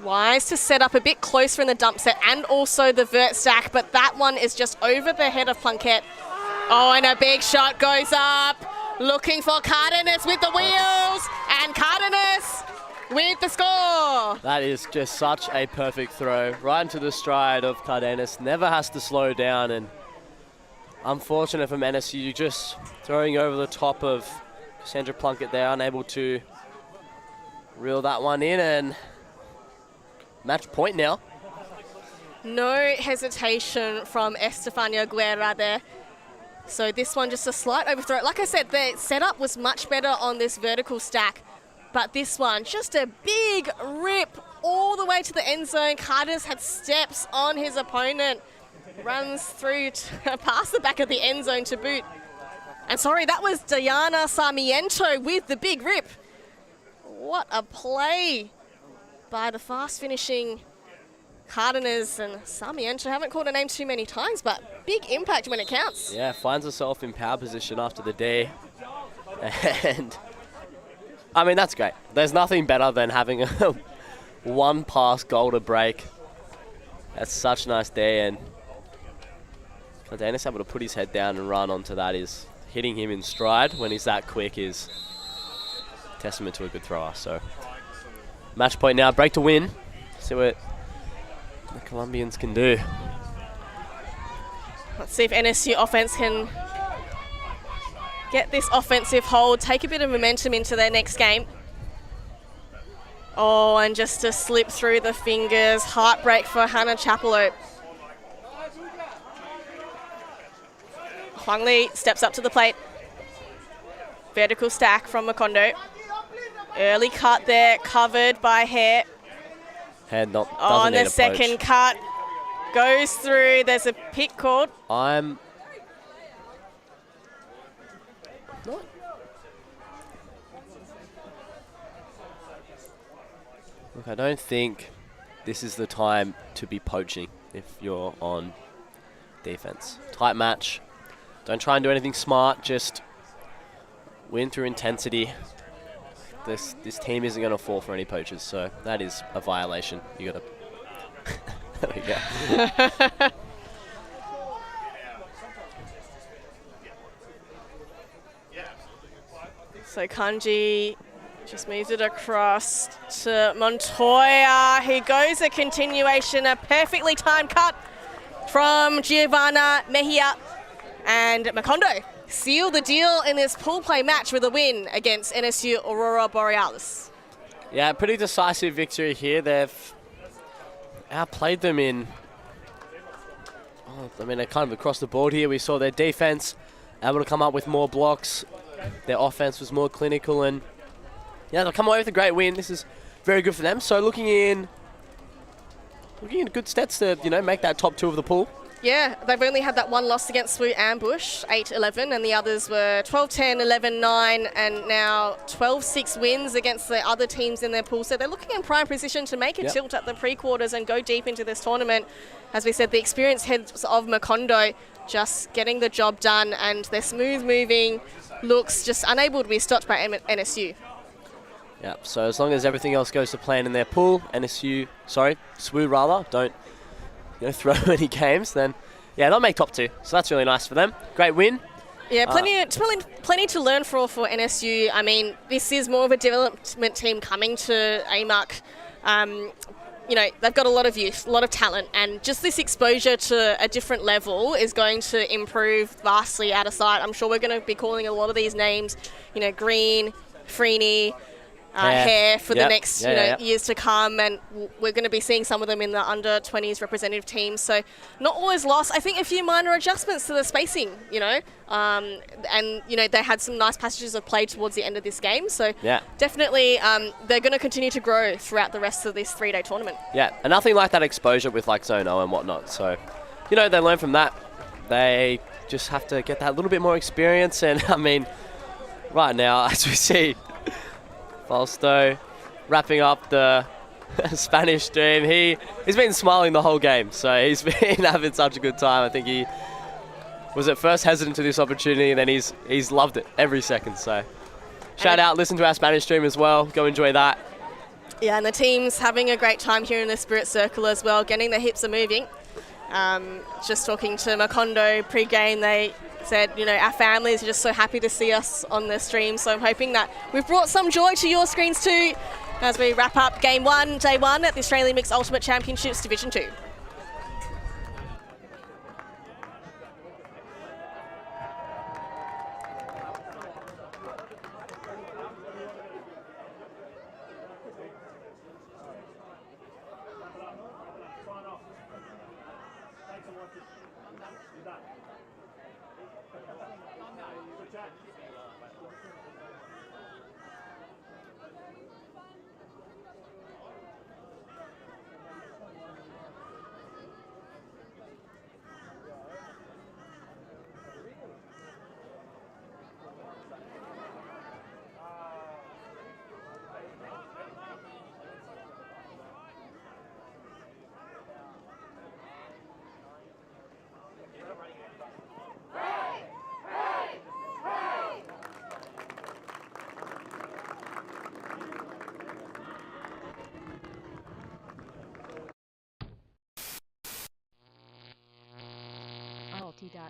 Wise to set up a bit closer in the dump set and also the vert stack, but that one is just over the head of Plunkett. Oh, and a big shot goes up. Looking for Cardenas with the wheels, and Cardenas with the score. That is just such a perfect throw. Right into the stride of Cardenas. Never has to slow down, and unfortunate from NSU, just throwing over the top of Sandra Plunkett there, unable to reel that one in, and match point now. No hesitation from Estefania Guerra there. So this one just a slight overthrow. Like I said, the setup was much better on this vertical stack, but this one, just a big rip all the way to the end zone. Carter's had steps on his opponent. Runs through past the back of the end zone to boot. And sorry, that was Diana Sarmiento with the big rip. What a play by the fast finishing Cardenas, and Sarmiento. Haven't called her name too many times, but big impact when it counts. Yeah, finds herself in power position after the D. And I mean, that's great. There's nothing better than having a one pass goal to break. That's such a nice day, and Cardenas able to put his head down and run onto that. Is hitting him in stride when he's that quick is testament to a good thrower. So match point now, break to win. See what the Colombians can do. Let's see if NSU offense can get this offensive hold, take a bit of momentum into their next game. Oh, and just to slip through the fingers. Heartbreak for Hannah Chapelot. Huang Li steps up to the plate. Vertical stack from Macondo. Early cut there, covered by Hair. Hair doesn't On need the a second poach. cut. Goes through. There's a pick called. Look, I don't think this is the time to be poaching if you're on defense. Tight match. Don't try and do anything smart. Just win through intensity. This team isn't going to fall for any poachers, so that is a violation. You got to. There we go. So Kanji just moves it across to Montoya. Here goes a continuation, a perfectly timed cut from Giovanna Mejia. And Macondo seal the deal in this pool play match with a win against NSU Aurora Borealis. Yeah, pretty decisive victory here. They've outplayed them in, they're kind of across the board here. We saw their defense able to come up with more blocks. Their offense was more clinical, and yeah, they'll come away with a great win. This is very good for them. So looking in good stats to, make that top 2 of the pool. Yeah, they've only had that one loss against Swoot Ambush, 8-11, and the others were 12-10, 11-9, and now 12-6 wins against the other teams in their pool. So they're looking in prime position to make a tilt at the pre-quarters and go deep into this tournament. As we said, the experienced heads of Macondo just getting the job done, and their smooth-moving looks just unable to be stopped by NSU. Yeah, so as long as everything else goes to plan in their pool, SWU rather, don't throw any games, then yeah, they'll make top 2. So that's really nice for them. Great win. Yeah, plenty to learn for NSU. I mean, this is more of a development team coming to AMUC. They've got a lot of youth, a lot of talent, and just this exposure to a different level is going to improve vastly out of sight. I'm sure we're going to be calling a lot of these names, Green, Freeney, Hair for the next years to come, and we're going to be seeing some of them in the under-20s representative teams. So not always lost. I think a few minor adjustments to the spacing, and they had some nice passages of play towards the end of this game. So definitely they're going to continue to grow throughout the rest of this 3-day tournament. Yeah, and nothing like that exposure with like Zone O and whatnot. So, they learn from that. They just have to get that little bit more experience. And I mean, right now, as we see, Falsto wrapping up the Spanish stream. He's been smiling the whole game, so he's been having such a good time. I think he was at first hesitant to this opportunity, and then he's loved it every second. So shout out, listen to our Spanish stream as well. Go enjoy that. Yeah, and the team's having a great time here in the Spirit Circle as well, getting their hips are moving. Just talking to Macondo pre-game, they said, our families are just so happy to see us on the stream. So I'm hoping that we've brought some joy to your screens too as we wrap up Game 1, Day 1 at the Australian Mixed Ultimate Championships Division 2.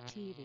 TV.